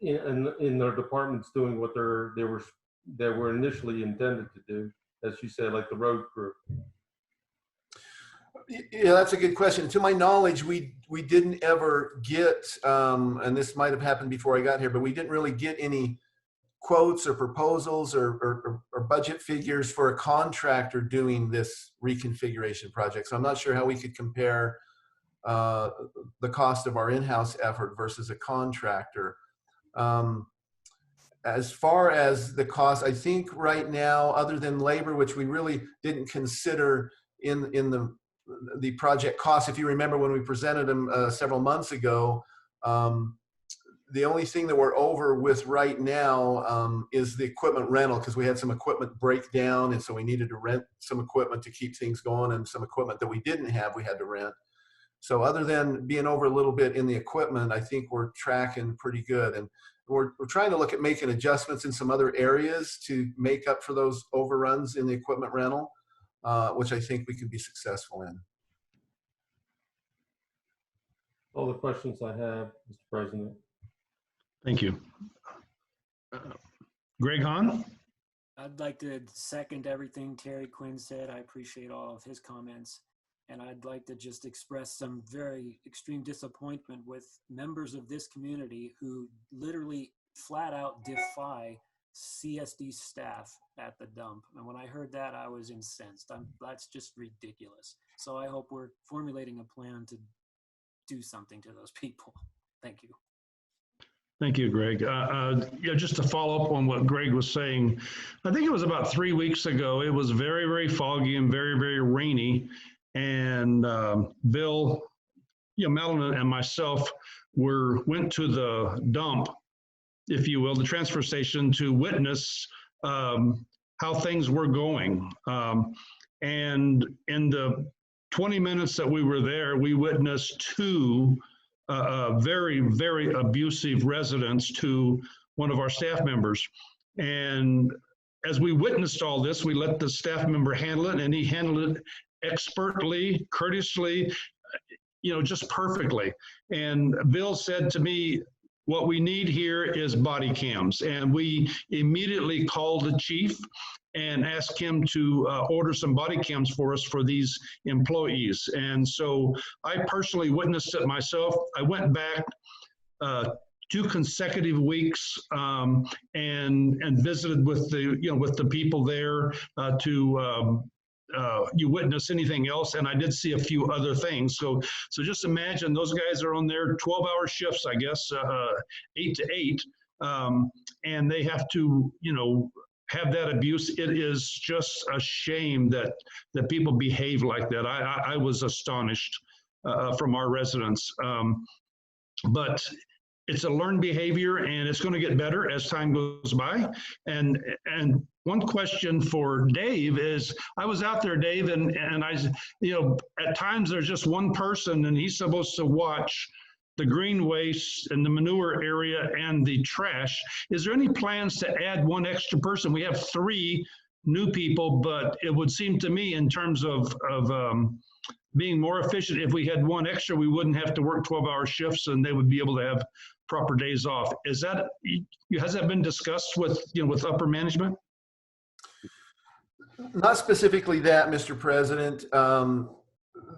in their departments doing what they were initially intended to do, as you said, like the road crew. Yeah, that's a good question. To my knowledge, we didn't ever get, and this might have happened before I got here, but we didn't really get any quotes or proposals or budget figures for a contractor doing this reconfiguration project. So I'm not sure how we could compare the cost of our in-house effort versus a contractor. As far as the cost, I think right now, other than labor, which we really didn't consider in the project cost, if you remember when we presented them several months ago, the only thing that we're over with right now is the equipment rental, because we had some equipment break down, and so we needed to rent some equipment to keep things going, and some equipment that we didn't have, we had to rent. So other than being over a little bit in the equipment, I think we're tracking pretty good. And we're trying to look at making adjustments in some other areas to make up for those overruns in the equipment rental, which I think we can be successful in. All the questions I have, Mr. President. Thank you. Greg Hahn? I'd like to second everything Terry Quinn said. I appreciate all of his comments. And I'd like to just express some very extreme disappointment with members of this community who literally flat out defy CSD staff at the dump. And when I heard that, I was incensed. That's just ridiculous. So I hope we're formulating a plan to do something to those people. Thank you. Thank you, Greg. Yeah, just to follow up on what Greg was saying, I think it was about 3 weeks ago. It was very, very foggy and very, very rainy. And Bill, Melon and myself went to the dump, if you will, the transfer station, to witness how things were going. And in the 20 minutes that we were there, we witnessed 2 very, very abusive residents to one of our staff members. And as we witnessed all this, we let the staff member handle it, and he handled it expertly, courteously, just perfectly. And Bill said to me, what we need here is body cams. And we immediately called the chief, and ask him to order some body cams for us for these employees. And so I personally witnessed it myself. I went back 2 consecutive weeks and visited with the people there to you witness anything else, and I did see a few other things. So just imagine those guys are on their 12-hour shifts, I guess, 8 to 8, and they have to, have that abuse. It is just a shame that people behave like that. I was astonished from our residents, but it's a learned behavior, and it's going to get better as time goes by. And one question for Dave is, I was out there, Dave, and I, at times there's just one person, and he's supposed to watch the green waste and the manure area and the trash. Is there any plans to add one extra person? We have 3 new people, but it would seem to me, in terms of being more efficient, if we had one extra, we wouldn't have to work 12-hour shifts, and they would be able to have proper days off. Has that been discussed with upper management? Not specifically that, Mr. President.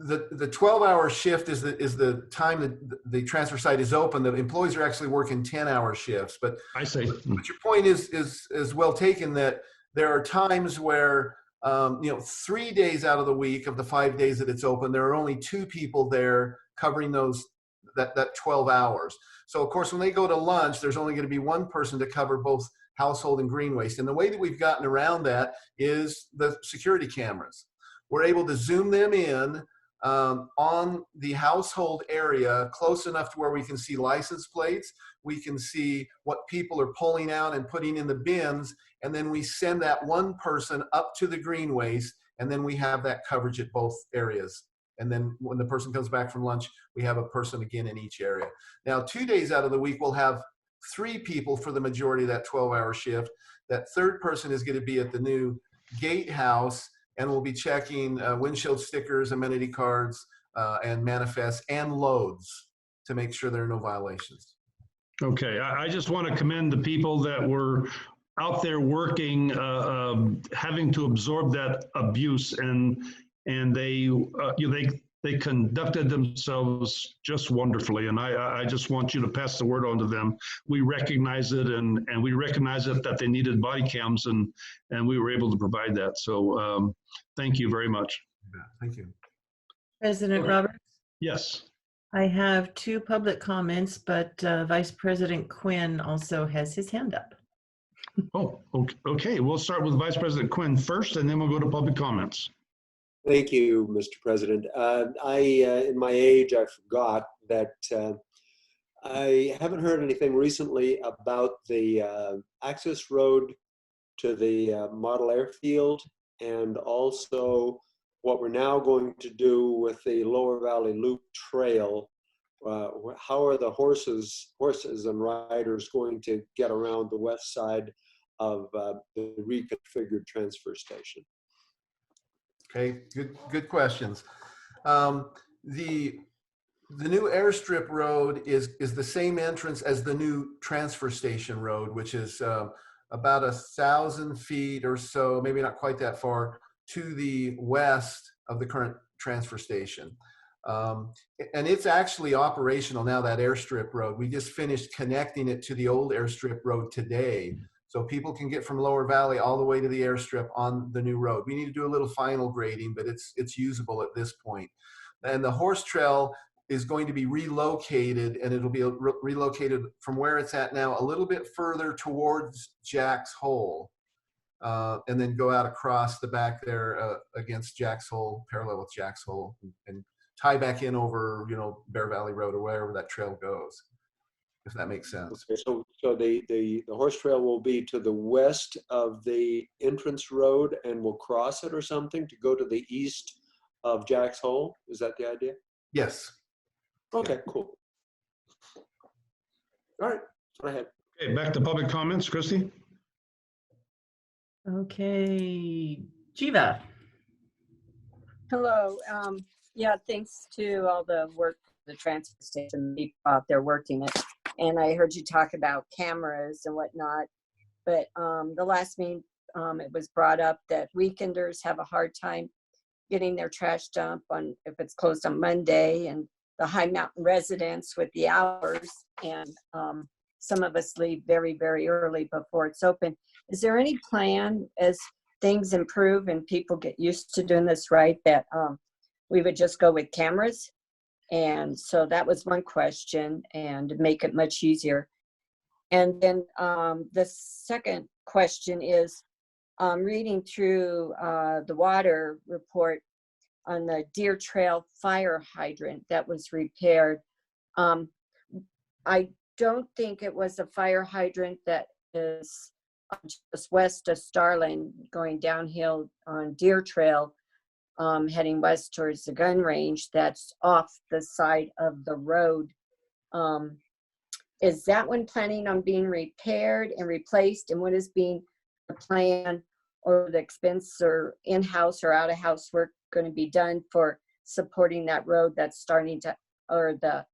The 12-hour shift is the time that the transfer site is open. The employees are actually working 10-hour shifts. But I see. But your point is well taken, that there are times where 3 days out of the week of the 5 days that it's open, there are only 2 people there covering that 12 hours. So of course, when they go to lunch, there's only going to be one person to cover both household and green waste. And the way that we've gotten around that is the security cameras. We're able to zoom them in on the household area close enough to where we can see license plates. We can see what people are pulling out and putting in the bins. And then we send that one person up to the green waste, and then we have that coverage at both areas. And then when the person comes back from lunch, we have a person again in each area. Now, 2 days out of the week, we'll have 3 people for the majority of that 12-hour shift. That third person is going to be at the new gatehouse, and we'll be checking windshield stickers, amenity cards, and manifests and loads to make sure there are no violations. Okay, I just want to commend the people that were out there working, having to absorb that abuse, and they conducted themselves just wonderfully. And I just want you to pass the word on to them. We recognize it, and we recognize it that they needed body cams, and we were able to provide that. So thank you very much. Thank you. President Roberts? Yes. I have 2 public comments, but Vice President Quinn also has his hand up. Oh, okay. We'll start with Vice President Quinn first, and then we'll go to public comments. Thank you, Mr. President. In my age, I forgot that I haven't heard anything recently about the access road to the model airfield, and also what we're now going to do with the Lower Valley Loop Trail. How are the horses and riders going to get around the west side of the reconfigured transfer station? Okay, good questions. The new airstrip road is the same entrance as the new transfer station road, which is about 1,000 feet or so, maybe not quite that far, to the west of the current transfer station. And it's actually operational now, that airstrip road. We just finished connecting it to the old airstrip road today. So people can get from Lower Valley all the way to the airstrip on the new road. We need to do a little final grading, but it's usable at this point. And the horse trail is going to be relocated, and it'll be relocated from where it's at now a little bit further towards Jack's Hole, and then go out across the back there against Jack's Hole, parallel with Jack's Hole, and tie back in over, Bear Valley Road or wherever that trail goes, if that makes sense. Okay, so the horse trail will be to the west of the entrance road, and we'll cross it or something to go to the east of Jack's Hole? Is that the idea? Yes. Okay, cool. All right, go ahead. Okay, back to public comments. Christy? Okay, Jiva. Hello. Yeah, thanks to all the work, the transfer station people out there working it. And I heard you talk about cameras and whatnot. But the last meeting it was brought up that weekenders have a hard time getting their trash dump on, if it's closed on Monday, and the high mountain residents with the hours, and some of us leave very, very early before it's open. Is there any plan as things improve and people get used to doing this right, that we would just go with cameras? And so that was one question, and make it much easier. And then the second question is, reading through the water report on the Deer Trail fire hydrant that was repaired. I don't think it was a fire hydrant that is just west of Starland, going downhill on Deer Trail, heading west towards the gun range, that's off the side of the road. Is that one planning on being repaired and replaced? And what is being the plan or the expense or in-house or out-of-house work going to be done for supporting that road that's starting to, or the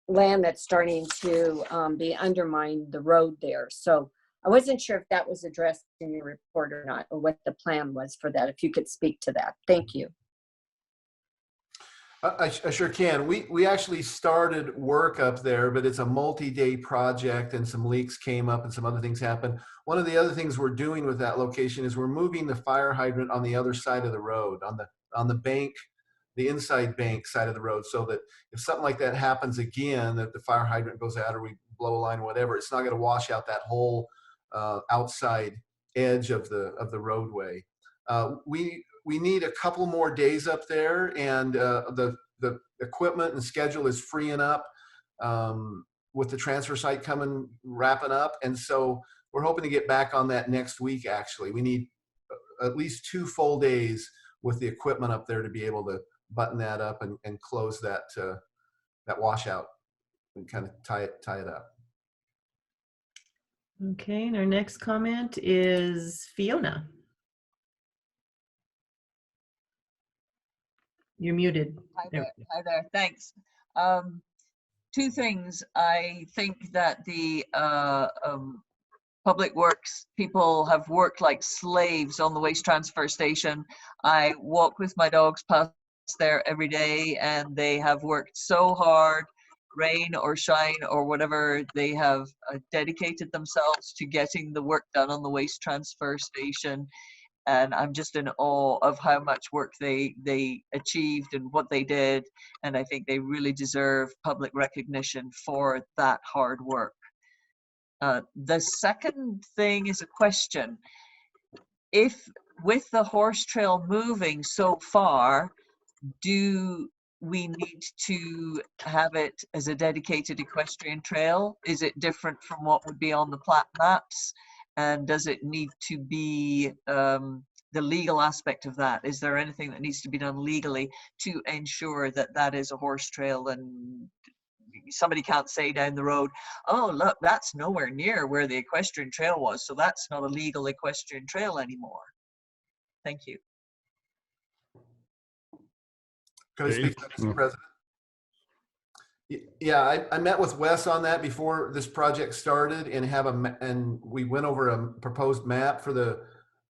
land that's starting to be undermined, the road there? So I wasn't sure if that was addressed in your report or not, or what the plan was for that, if you could speak to that. Thank you. I sure can. We actually started work up there, but it's a multi-day project, and some leaks came up and some other things happened. One of the other things we're doing with that location is we're moving the fire hydrant on the other side of the road, on the bank, the inside bank side of the road, so that if something like that happens again, that the fire hydrant goes out or we blow a line or whatever, it's not going to wash out that whole outside edge of the roadway. We need a couple more days up there, and the equipment and schedule is freeing up with the transfer site wrapping up. And so we're hoping to get back on that next week, actually. We need at least 2 full days with the equipment up there to be able to button that up and close that washout and kind of tie it up. Okay, and our next comment is Fiona. You're muted. Hi there. Thanks. 2 things. I think that the Public Works people have worked like slaves on the waste transfer station. I walk with my dogs past there every day, and they have worked so hard, rain or shine or whatever. They have dedicated themselves to getting the work done on the waste transfer station. And I'm just in awe of how much work they achieved and what they did. And I think they really deserve public recognition for that hard work. The second thing is a question. If with the horse trail moving so far, do we need to have it as a dedicated equestrian trail? Is it different from what would be on the plat maps? And does it need to be the legal aspect of that? Is there anything that needs to be done legally to ensure that that is a horse trail, and somebody can't say down the road, oh, look, that's nowhere near where the equestrian trail was, so that's not a legal equestrian trail anymore? Thank you. Can I speak to that, Mr. President? Yeah, I met with Wes on that before this project started, and we went over a proposed map for the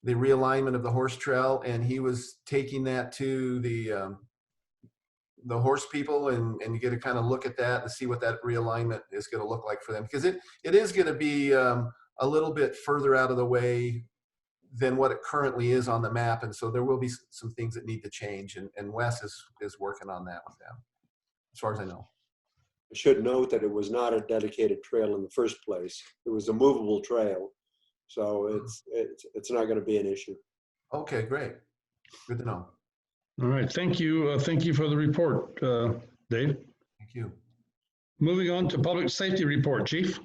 realignment of the horse trail, and he was taking that to the horse people and get a kind of look at that and see what that realignment is going to look like for them, because it is going to be a little bit further out of the way than what it currently is on the map, and so there will be some things that need to change, and Wes is working on that with them, as far as I know. I should note that it was not a dedicated trail in the first place. It was a movable trail, so it's not going to be an issue. Okay, great. Good to know. All right, thank you. Thank you for the report, Dave. Thank you. Moving on to public safety report, Chief.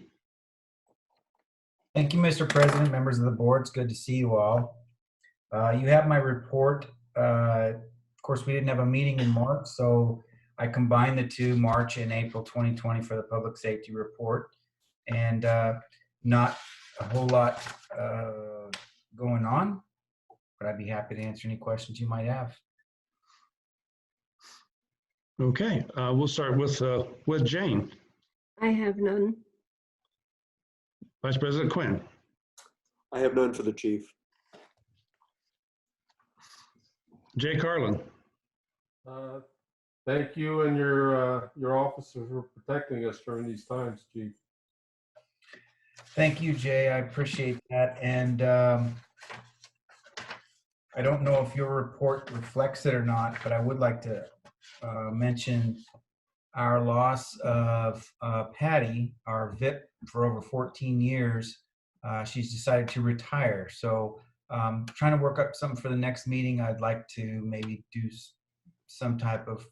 Thank you, Mr. President, members of the board. It's good to see you all. You have my report. Of course, we didn't have a meeting in March, so I combined the 2, March and April 2020, for the public safety report. And not a whole lot going on, but I'd be happy to answer any questions you might have. Okay, we'll start with Jane. I have none. Vice President Quinn. I have none for the chief. Jay Carlin. Thank you and your officers for protecting us during these times, Chief. Thank you, Jay. I appreciate that. And I don't know if your report reflects it or not, but I would like to mention our loss of Patty, our VIP for over 14 years. She's decided to retire. So trying to work up something for the next meeting. I'd like to maybe do some type of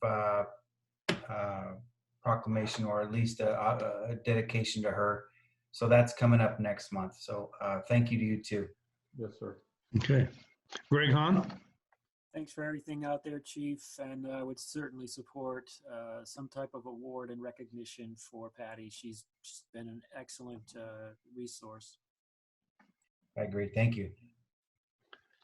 proclamation or at least a dedication to her. So that's coming up next month. So thank you to you too. Yes, sir. Okay. Greg Hahn. Thanks for everything out there, Chief, and I would certainly support some type of award and recognition for Patty. She's just been an excellent resource. I agree. Thank you.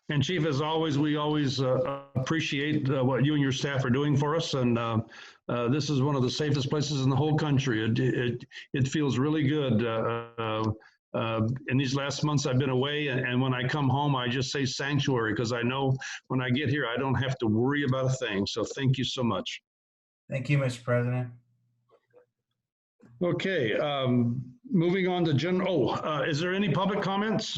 And Chief, as always, we always appreciate what you and your staff are doing for us. And this is one of the safest places in the whole country. It feels really good. In these last months, I've been away, and when I come home, I just say sanctuary, because I know when I get here, I don't have to worry about a thing. So thank you so much. Thank you, Mr. President. Okay, moving on to general. Is there any public comments,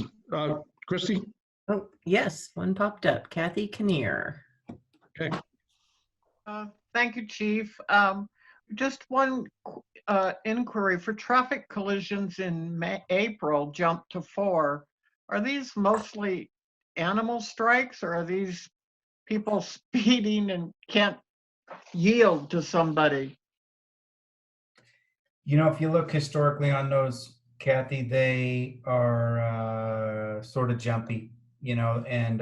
Christy? Oh, yes, one popped up. Kathy Kinnear. Okay. Thank you, Chief. Just one inquiry for traffic collisions in April jumped to 4. Are these mostly animal strikes, or are these people speeding and can't yield to somebody? You know, if you look historically on those, Kathy, they are sort of jumpy, you know, and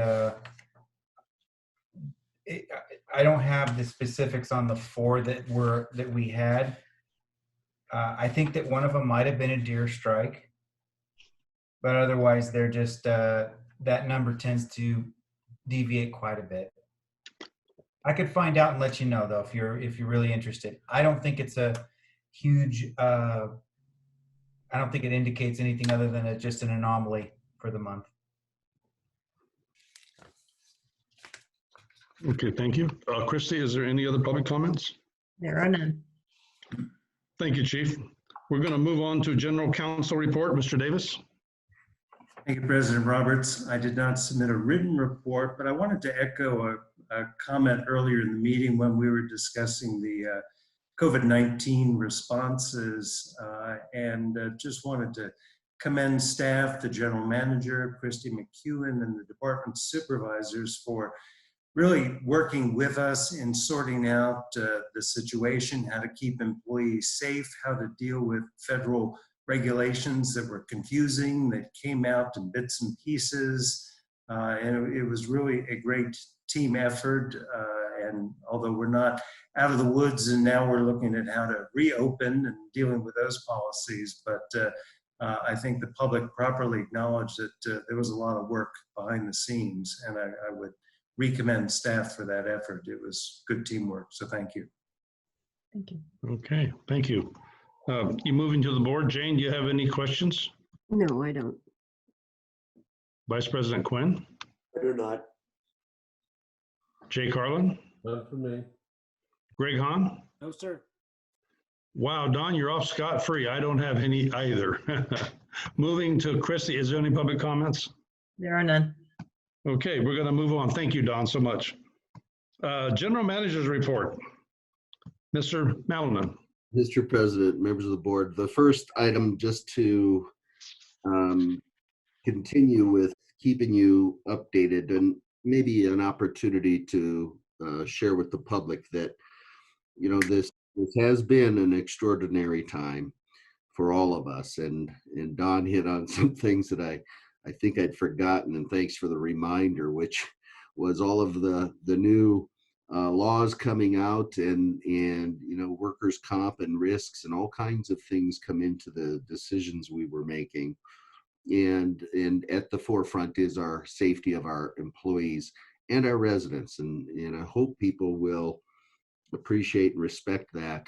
I don't have the specifics on the 4 that we had. I think that one of them might have been a deer strike, but otherwise they're just that number tends to deviate quite a bit. I could find out and let you know, though, if you're really interested. I don't think it's a huge. I don't think it indicates anything other than just an anomaly for the month. Okay, thank you. Christy, is there any other public comments? There are none. Thank you, Chief. We're going to move on to General Counsel report. Mr. Davis. Thank you, President Roberts. I did not submit a written report, but I wanted to echo a comment earlier in the meeting when we were discussing the COVID-19 responses, and just wanted to commend staff, the general manager, Christy McEwen, and the department supervisors for really working with us in sorting out the situation, how to keep employees safe, how to deal with federal regulations that were confusing, that came out in bits and pieces. And it was really a great team effort. And although we're not out of the woods and now we're looking at how to reopen and dealing with those policies, but I think the public properly acknowledged that there was a lot of work behind the scenes, and I would recommend staff for that effort. It was good teamwork, so thank you. Thank you. Okay, thank you. You moving to the board. Jane, do you have any questions? No, I don't. Vice President Quinn? I do not. Jay Carlin? None for me. Greg Hahn? No, sir. Wow, Don, you're off scot-free. I don't have any either. Moving to Christy, is there any public comments? There are none. Okay, we're going to move on. Thank you, Don, so much. General Manager's report. Mr. Malinan. Mr. President, members of the board, the first item, just to continue with keeping you updated, and maybe an opportunity to share with the public that, you know, this has been an extraordinary time for all of us. And Don hit on some things that I think I'd forgotten, and thanks for the reminder, which was all of the new laws coming out, and you know, workers' comp and risks and all kinds of things come into the decisions we were making. And at the forefront is our safety of our employees and our residents. And I hope people will appreciate and respect that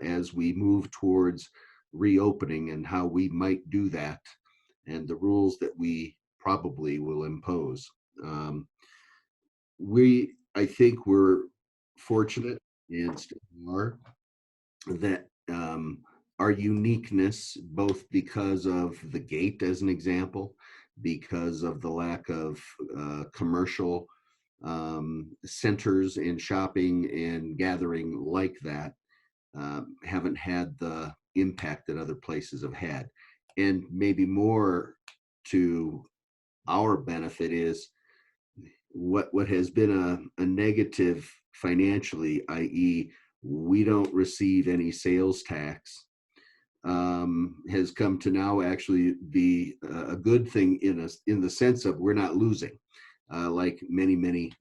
as we move towards reopening and how we might do that, and the rules that we probably will impose. I think we're fortunate and still are that our uniqueness, both because of the gate as an example, because of the lack of commercial centers and shopping and gathering like that, haven't had the impact that other places have had. And maybe more to our benefit is what has been a negative financially, i.e., we don't receive any sales tax, has come to now actually be a good thing in the sense of we're not losing, like many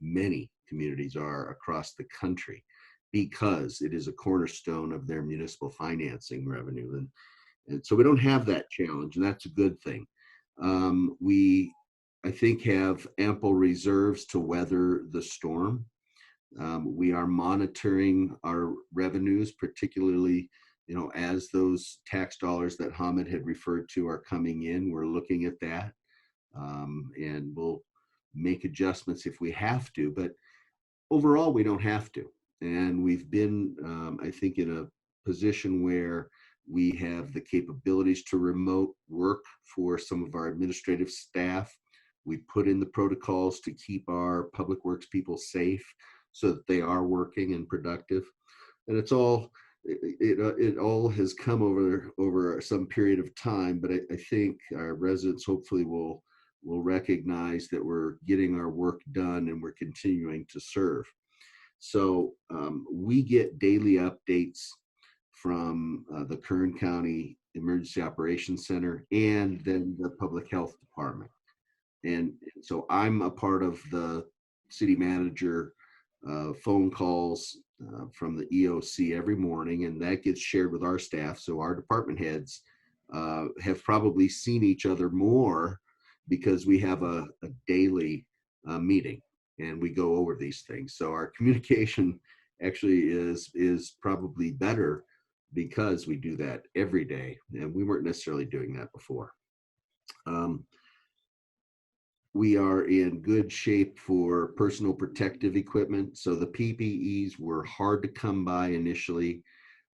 communities are across the country, because it is a cornerstone of their municipal financing revenue. And so we don't have that challenge, and that's a good thing. We, I think, have ample reserves to weather the storm. We are monitoring our revenues, particularly, as those tax dollars that Hamid had referred to are coming in. We're looking at that, and we'll make adjustments if we have to, but overall we don't have to. And we've been, I think, in a position where we have the capabilities to remote work for some of our administrative staff. We put in the protocols to keep our public works people safe so that they are working and productive. And it's all, it all has come over some period of time, but I think our residents hopefully will recognize that we're getting our work done and we're continuing to serve. So we get daily updates from the Kern County Emergency Operations Center and then the Public Health Department. And so I'm a part of the city manager phone calls from the EOC every morning, and that gets shared with our staff. So our department heads have probably seen each other more because we have a daily meeting and we go over these things. So our communication actually is probably better because we do that every day, and we weren't necessarily doing that before. We are in good shape for personal protective equipment. So the PPEs were hard to come by initially.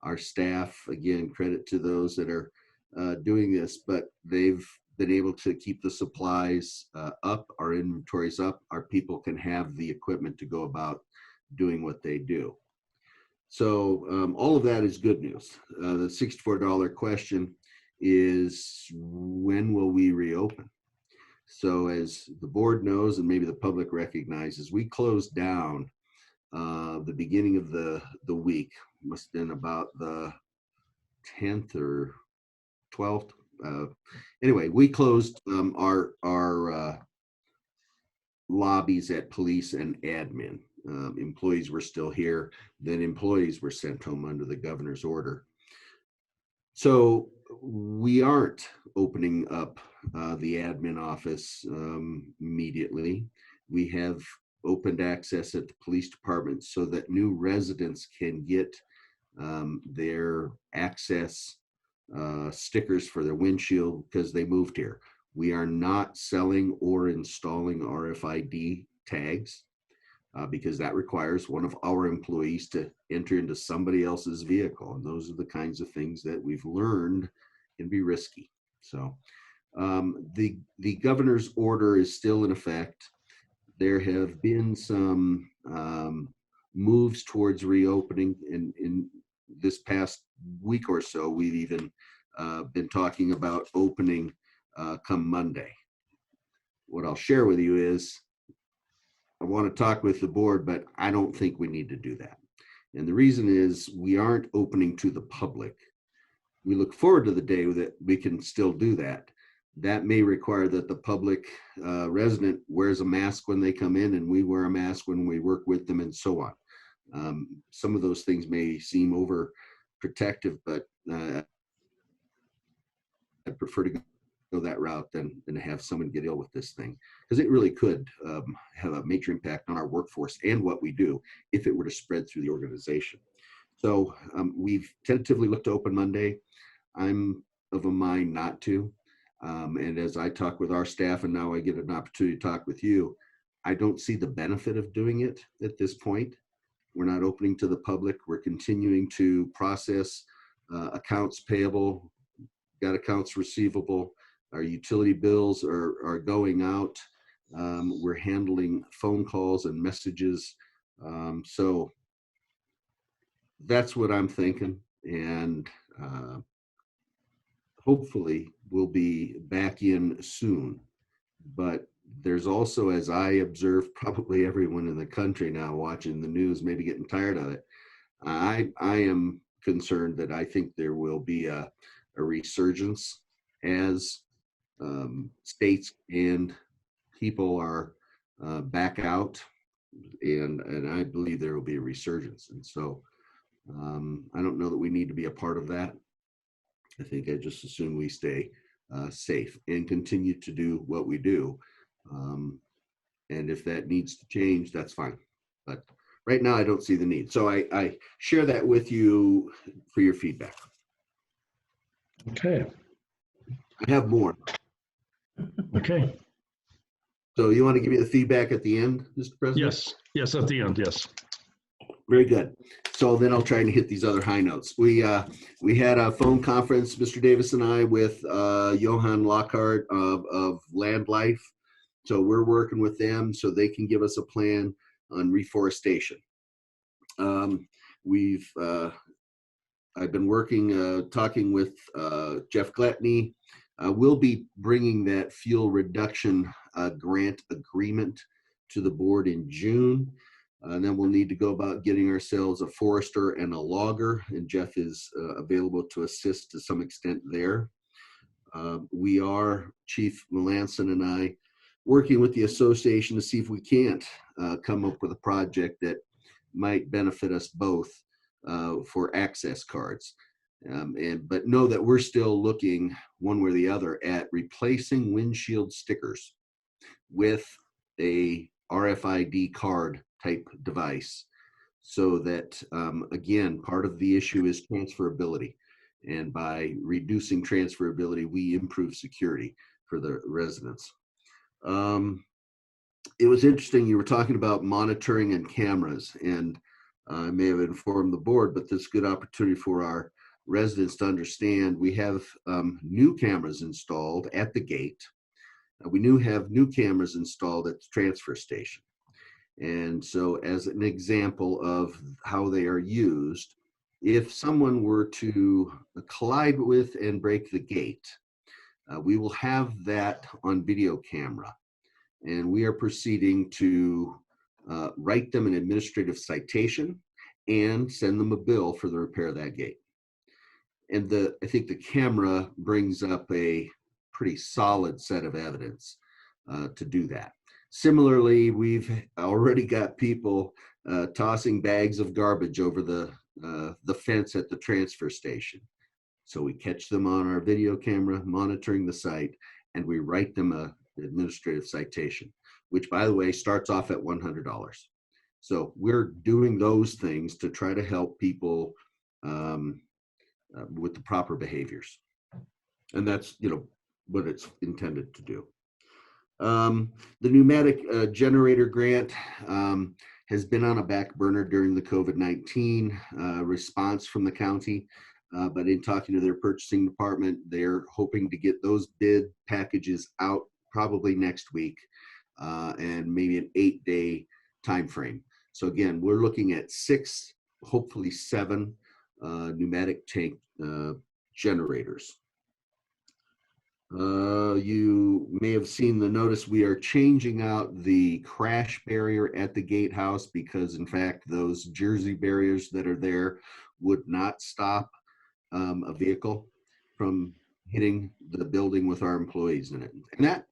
Our staff, again, credit to those that are doing this, but they've been able to keep the supplies up, our inventories up. Our people can have the equipment to go about doing what they do. So all of that is good news. The $64 question is, when will we reopen? So as the board knows, and maybe the public recognizes, we closed down the beginning of the week, must have been about the 10th or 12th. Anyway, we closed our lobbies at police and admin. Employees were still here. Then employees were sent home under the governor's order. So we aren't opening up the admin office immediately. We have opened access at the police department so that new residents can get their access stickers for their windshield because they moved here. We are not selling or installing RFID tags because that requires one of our employees to enter into somebody else's vehicle. And those are the kinds of things that we've learned can be risky. So the governor's order is still in effect. There have been some moves towards reopening. In this past week or so, we've even been talking about opening come Monday. What I'll share with you is I want to talk with the board, but I don't think we need to do that. And the reason is we aren't opening to the public. We look forward to the day that we can still do that. That may require that the public resident wears a mask when they come in, and we wear a mask when we work with them, and so on. Some of those things may seem overprotective, but I prefer to go that route than to have someone get ill with this thing, because it really could have a major impact on our workforce and what we do if it were to spread through the organization. So we've tentatively looked to open Monday. I'm of a mind not to. And as I talk with our staff, and now I get an opportunity to talk with you, I don't see the benefit of doing it at this point. We're not opening to the public. We're continuing to process accounts payable, got accounts receivable. Our utility bills are going out. We're handling phone calls and messages. So that's what I'm thinking. And hopefully we'll be back in soon. But there's also, as I observe, probably everyone in the country now watching the news, maybe getting tired of it. I am concerned that I think there will be a resurgence as states and people are back out, and I believe there will be a resurgence. And so I don't know that we need to be a part of that. I think I just assume we stay safe and continue to do what we do. And if that needs to change, that's fine. But right now, I don't see the need. So I share that with you for your feedback. Okay. I have more. Okay. So you want to give me the feedback at the end, Mr. President? Yes, at the end, yes. Very good. So then I'll try and hit these other high notes. We had a phone conference, Mr. Davis and I, with Johan Lockhart of Land Life. So we're working with them so they can give us a plan on reforestation. I've been working, talking with Jeff Gletney. We'll be bringing that fuel reduction grant agreement to the board in June. And then we'll need to go about getting ourselves a forester and a logger, and Jeff is available to assist to some extent there. We are, Chief Melanson and I, working with the association to see if we can't come up with a project that might benefit us both for access cards. But know that we're still looking one way or the other at replacing windshield stickers with a RFID card type device, so that again, part of the issue is transferability, and by reducing transferability we improve security for the residents. It was interesting, you were talking about monitoring and cameras, and I may have informed the board, but this is a good opportunity for our residents to understand we have new cameras installed at the gate. We have new cameras installed at the transfer station. And so as an example of how they are used, if someone were to collide with and break the gate, we will have that on video camera. And we are proceeding to write them an administrative citation and send them a bill for the repair of that gate. And I think the camera brings up a pretty solid set of evidence to do that. Similarly, we've already got people tossing bags of garbage over the fence at the transfer station. So we catch them on our video camera, monitoring the site, and we write them an administrative citation, which, by the way, starts off at $100. So we're doing those things to try to help people with the proper behaviors. And that's, what it's intended to do. The pneumatic generator grant has been on a back burner during the COVID-19 response from the county, but in talking to their purchasing department, they're hoping to get those bid packages out probably next week, and maybe an 8-day time frame. So again, we're looking at 6, hopefully 7 pneumatic tank generators. You may have seen the notice, we are changing out the crash barrier at the gatehouse because, in fact, those Jersey barriers that are there would not stop a vehicle from hitting the building with our employees in it. And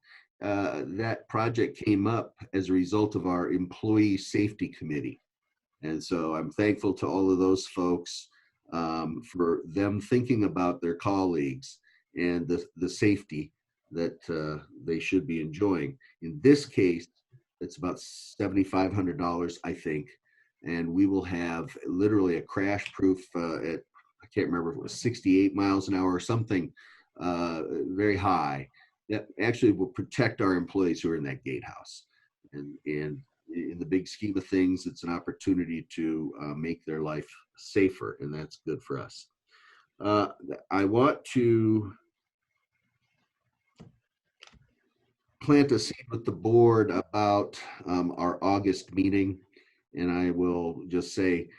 that project came up as a result of our employee safety committee. And so I'm thankful to all of those folks for them thinking about their colleagues and the safety that they should be enjoying. In this case, it's about $7,500, I think, and we will have literally a crash-proof at, I can't remember if it was 68 miles an hour or something very high, that actually will protect our employees who are in that gatehouse. And in the big scheme of things, it's an opportunity to make their life safer, and that's good for us. I want to plant a seed with the board about our August meeting, and I will just say,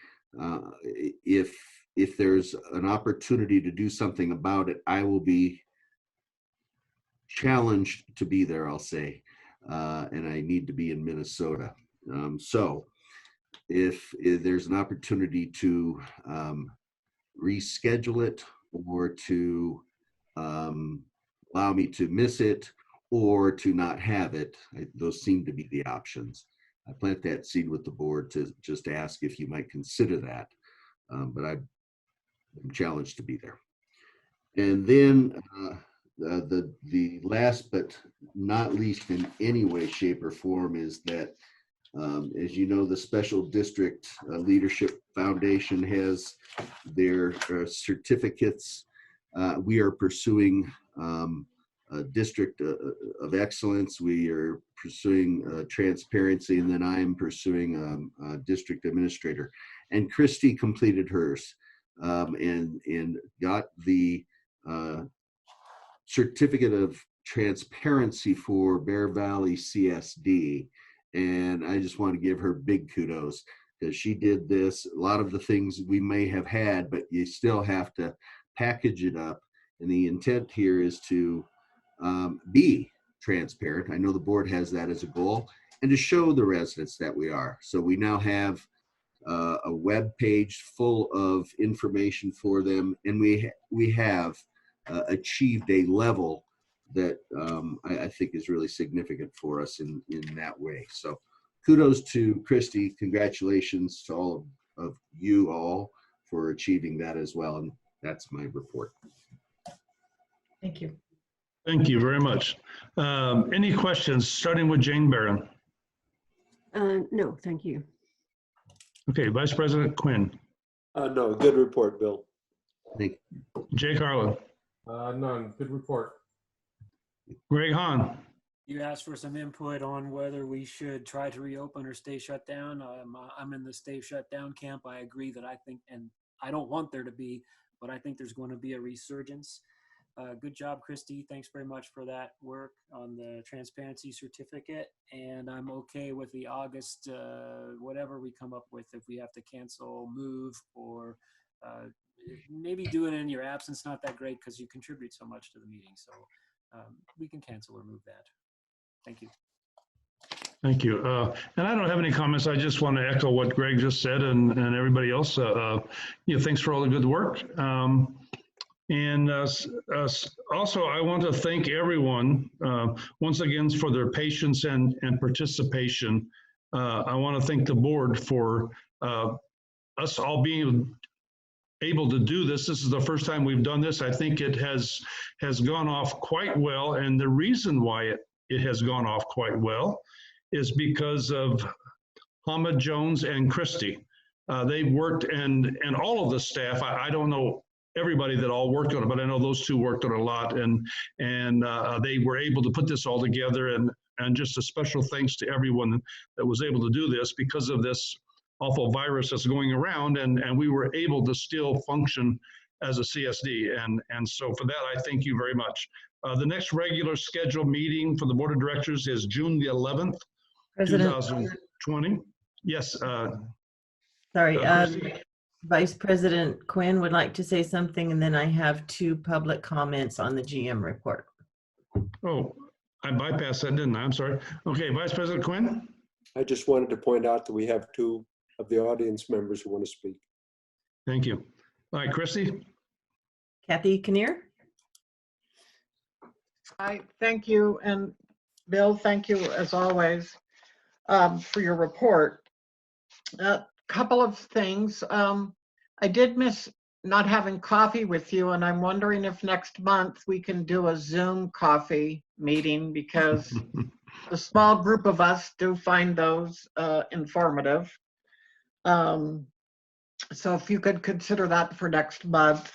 if there's an opportunity to do something about it, I will be challenged to be there, I'll say, and I need to be in Minnesota. So if there's an opportunity to reschedule it, or to allow me to miss it, or to not have it, those seem to be the options. I plant that seed with the board to just ask if you might consider that, but I'm challenged to be there. And then the last but not least in any way, shape, or form is that, as you know, the Special District Leadership Foundation has their certificates. We are pursuing a District of Excellence. We are pursuing transparency, and then I am pursuing District Administrator. And Christy completed hers and got the Certificate of Transparency for Bear Valley CSD. And I just want to give her big kudos, because she did this. A lot of the things we may have had, but you still have to package it up. And the intent here is to be transparent. I know the board has that as a goal, and to show the residents that we are. So we now have a web page full of information for them, and we have achieved a level that I think is really significant for us in that way. So kudos to Christy. Congratulations to all of you all for achieving that as well. And that's my report. Thank you. Thank you very much. Any questions, starting with Jane Barron? No, thank you. Okay, Vice President Quinn. No, good report, Bill. Thank you. Jake Harlan. None. Good report. Greg Hahn. You asked for some input on whether we should try to reopen or stay shut down. I'm in the stay shut down camp. I agree that I think, and I don't want there to be, but I think there's going to be a resurgence. Good job, Christy. Thanks very much for that work on the transparency certificate. And I'm okay with the August, whatever we come up with, if we have to cancel, move, or maybe do it in your absence. Not that great because you contribute so much to the meeting. So we can cancel or move that. Thank you. Thank you. And I don't have any comments. I just want to echo what Greg just said, and everybody else. Thanks for all the good work. And also, I want to thank everyone once again for their patience and participation. I want to thank the board for us all being able to do this. This is the first time we've done this. I think it has gone off quite well. And the reason why it has gone off quite well is because of Hamid Jones and Christy. They worked, and all of the staff, I don't know everybody that all worked on it, but I know those two worked on it a lot, and they were able to put this all together, and just a special thanks to everyone that was able to do this because of this awful virus that's going around, and we were able to still function as a CSD, and so for that, I thank you very much. The next regular scheduled meeting for the Board of Directors is June the 11th, President. 2020. Yes. Sorry, Vice President Quinn would like to say something, and then I have 2 public comments on the GM report. Oh, I bypassed that, didn't I? I'm sorry. Okay, Vice President Quinn? I just wanted to point out that we have 2 of the audience members who want to speak. Thank you. All right, Christy? Kathy Kinnear? I thank you, and Bill, thank you as always for your report. A couple of things. I did miss not having coffee with you, and I'm wondering if next month we can do a Zoom coffee meeting, because a small group of us do find those informative. So if you could consider that for next month.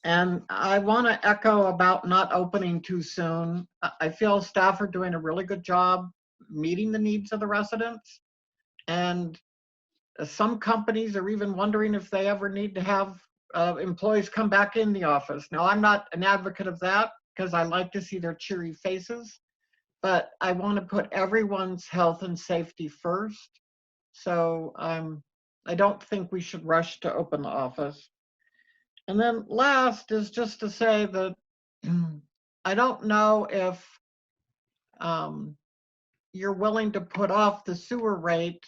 And I want to echo about not opening too soon. I feel staff are doing a really good job meeting the needs of the residents. And some companies are even wondering if they ever need to have employees come back in the office. Now, I'm not an advocate of that because I like to see their cheery faces, but I want to put everyone's health and safety first. So I don't think we should rush to open the office. And then last is just to say that I don't know if you're willing to put off the sewer rate,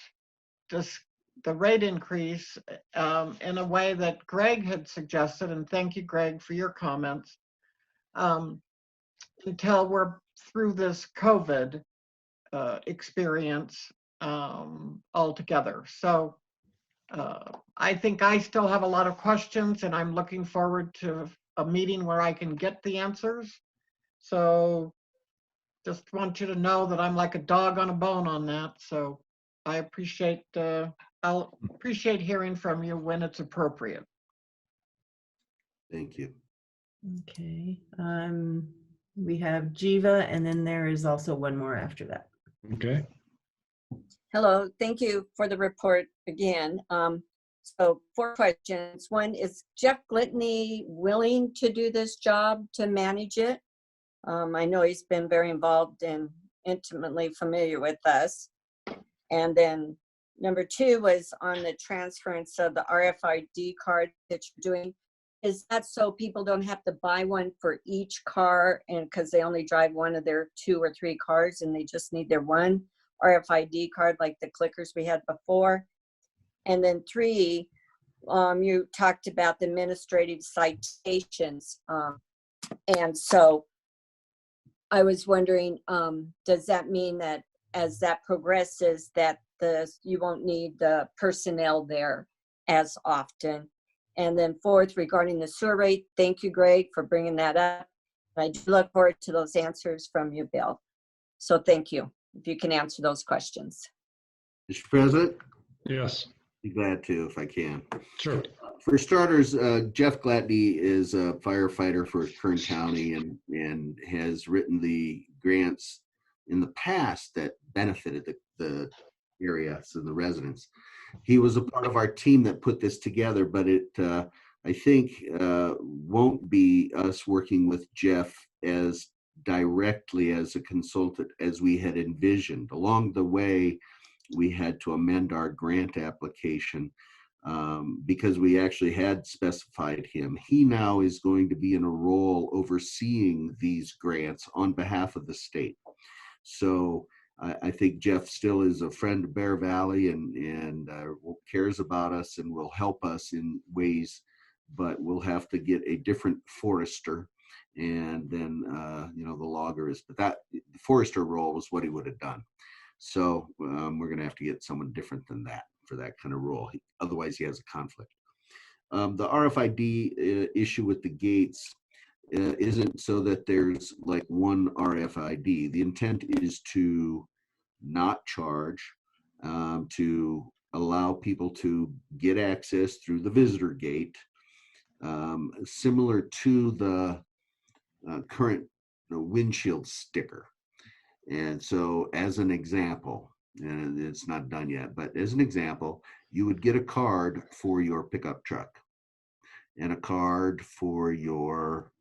the rate increase in a way that Greg had suggested, and thank you, Greg, for your comments, until we're through this COVID experience altogether. So I think I still have a lot of questions, and I'm looking forward to a meeting where I can get the answers. So just want you to know that I'm like a dog on a bone on that. So I appreciate, I'll appreciate hearing from you when it's appropriate. Thank you. Okay. We have Jiva, and then there is also one more after that. Okay. Hello, thank you for the report again. So 4 questions. One, is Jeff Glitney willing to do this job to manage it? I know he's been very involved and intimately familiar with us. And then number 2 was on the transference of the RFID card that you're doing. Is that so people don't have to buy one for each car, and because they only drive one of their 2 or 3 cars and they just need their one RFID card like the clickers we had before? And then 3, you talked about the administrative citations. And so I was wondering, does that mean that as that progresses that you won't need the personnel there as often? And then 4th, regarding the sewer rate, thank you, Greg, for bringing that up. I do look forward to those answers from you, Bill. So thank you, if you can answer those questions. Mr. President? Yes. Be glad to if I can. Sure. For starters, Jeff Glatney is a firefighter for Kern County and has written the grants in the past that benefited the area, so the residents. He was a part of our team that put this together, but it, I think, won't be us working with Jeff as directly as a consultant as we had envisioned. Along the way, we had to amend our grant application because we actually had specified him. He now is going to be in a role overseeing these grants on behalf of the state. So I think Jeff still is a friend of Bear Valley and cares about us and will help us in ways, but we'll have to get a different forester, and then the logger is, but that the forester role was what he would have done. So we're going to have to get someone different than that for that kind of role. Otherwise, he has a conflict. The RFID issue with the gates isn't so that there's like one RFID. The intent is to not charge, to allow people to get access through the visitor gate, similar to the current windshield sticker. And so as an example, and it's not done yet, but as an example, you would get a card for your pickup truck and a card for your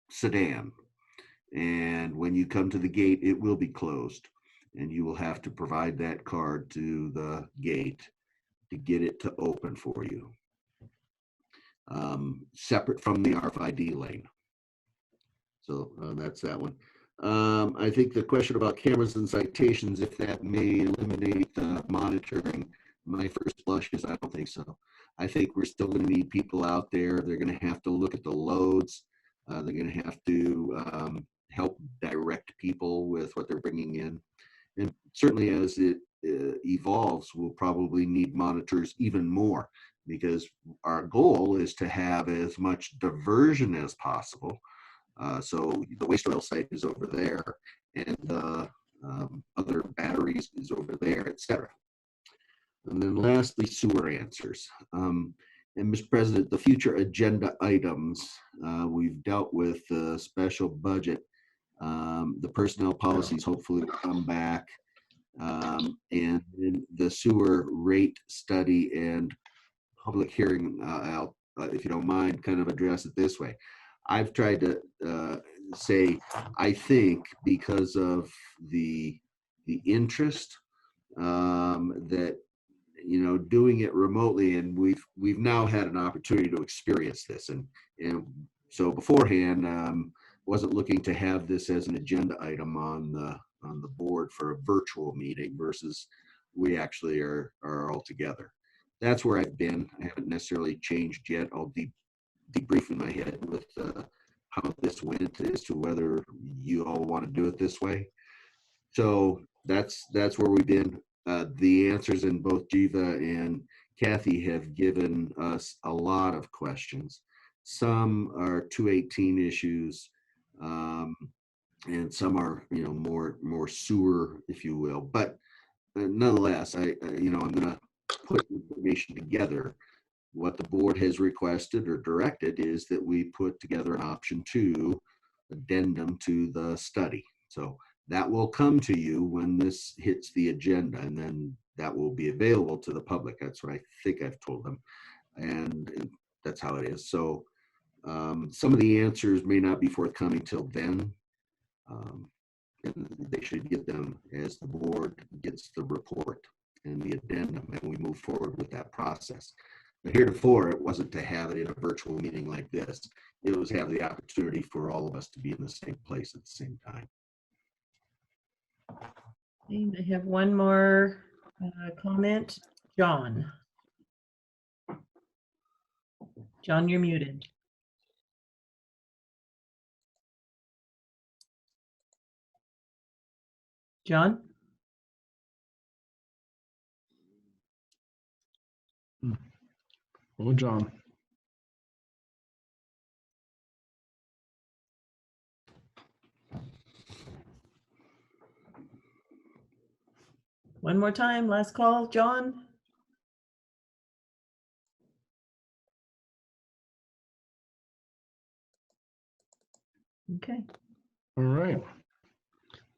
sedan. And when you come to the gate, it will be closed. And you will have to provide that card to the gate to get it to open for you, separate from the RFID lane. So that's that one. I think the question about cameras and citations, if that may eliminate monitoring, my first blush is I don't think so. I think we're still going to need people out there. They're going to have to look at the loads. They're going to have to help direct people with what they're bringing in. And certainly as it evolves, we'll probably need monitors even more, because our goal is to have as much diversion as possible. So the waste oil site is over there, and the other batteries is over there, etc. And then lastly, sewer answers. And Mr. President, the future agenda items, we've dealt with the special budget. The personnel policies hopefully will come back. And then the sewer rate study and public hearing, I'll, if you don't mind, kind of address it this way. I've tried to say, I think because of the interest that, you know, doing it remotely, and we've now had an opportunity to experience this, and so beforehand wasn't looking to have this as an agenda item on the board for a virtual meeting versus we actually are all together. That's where I've been. I haven't necessarily changed yet. I'll debrief in my head with how this went as to whether you all want to do it this way. So that's where we've been. The answers in both Jiva and Kathy have given us a lot of questions. Some are 218 issues, and some are, you know, more sewer, if you will. But nonetheless, I'm going to put information together. What the board has requested or directed is that we put together an option 2 addendum to the study. So that will come to you when this hits the agenda, and then that will be available to the public. That's what I think I've told them, and that's how it is. So some of the answers may not be forthcoming till then, and they should get them as the board gets the report and the addendum, and we move forward with that process. But heretofore, it wasn't to have it in a virtual meeting like this. It was have the opportunity for all of us to be in the same place at the same time. Okay, I have one more comment. John. John, you're muted. John? Oh, John. One more time, last call, John? Okay. All right.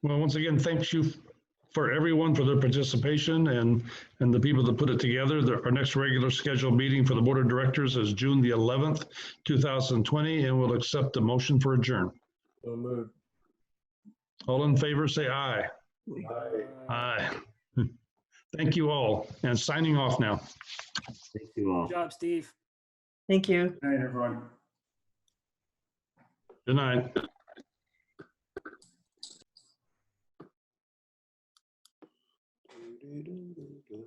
Well, once again, thanks you for everyone for their participation and the people that put it together. Our next regular scheduled meeting for the Board of Directors is June the 11th, 2020, and we'll accept the motion for adjourn. So moved. All in favor, say aye. Aye. Aye. Thank you all, and signing off now. Thank you all. Good job, Steve. Thank you. Good night, everyone. Good night. Do, do, do, do, do.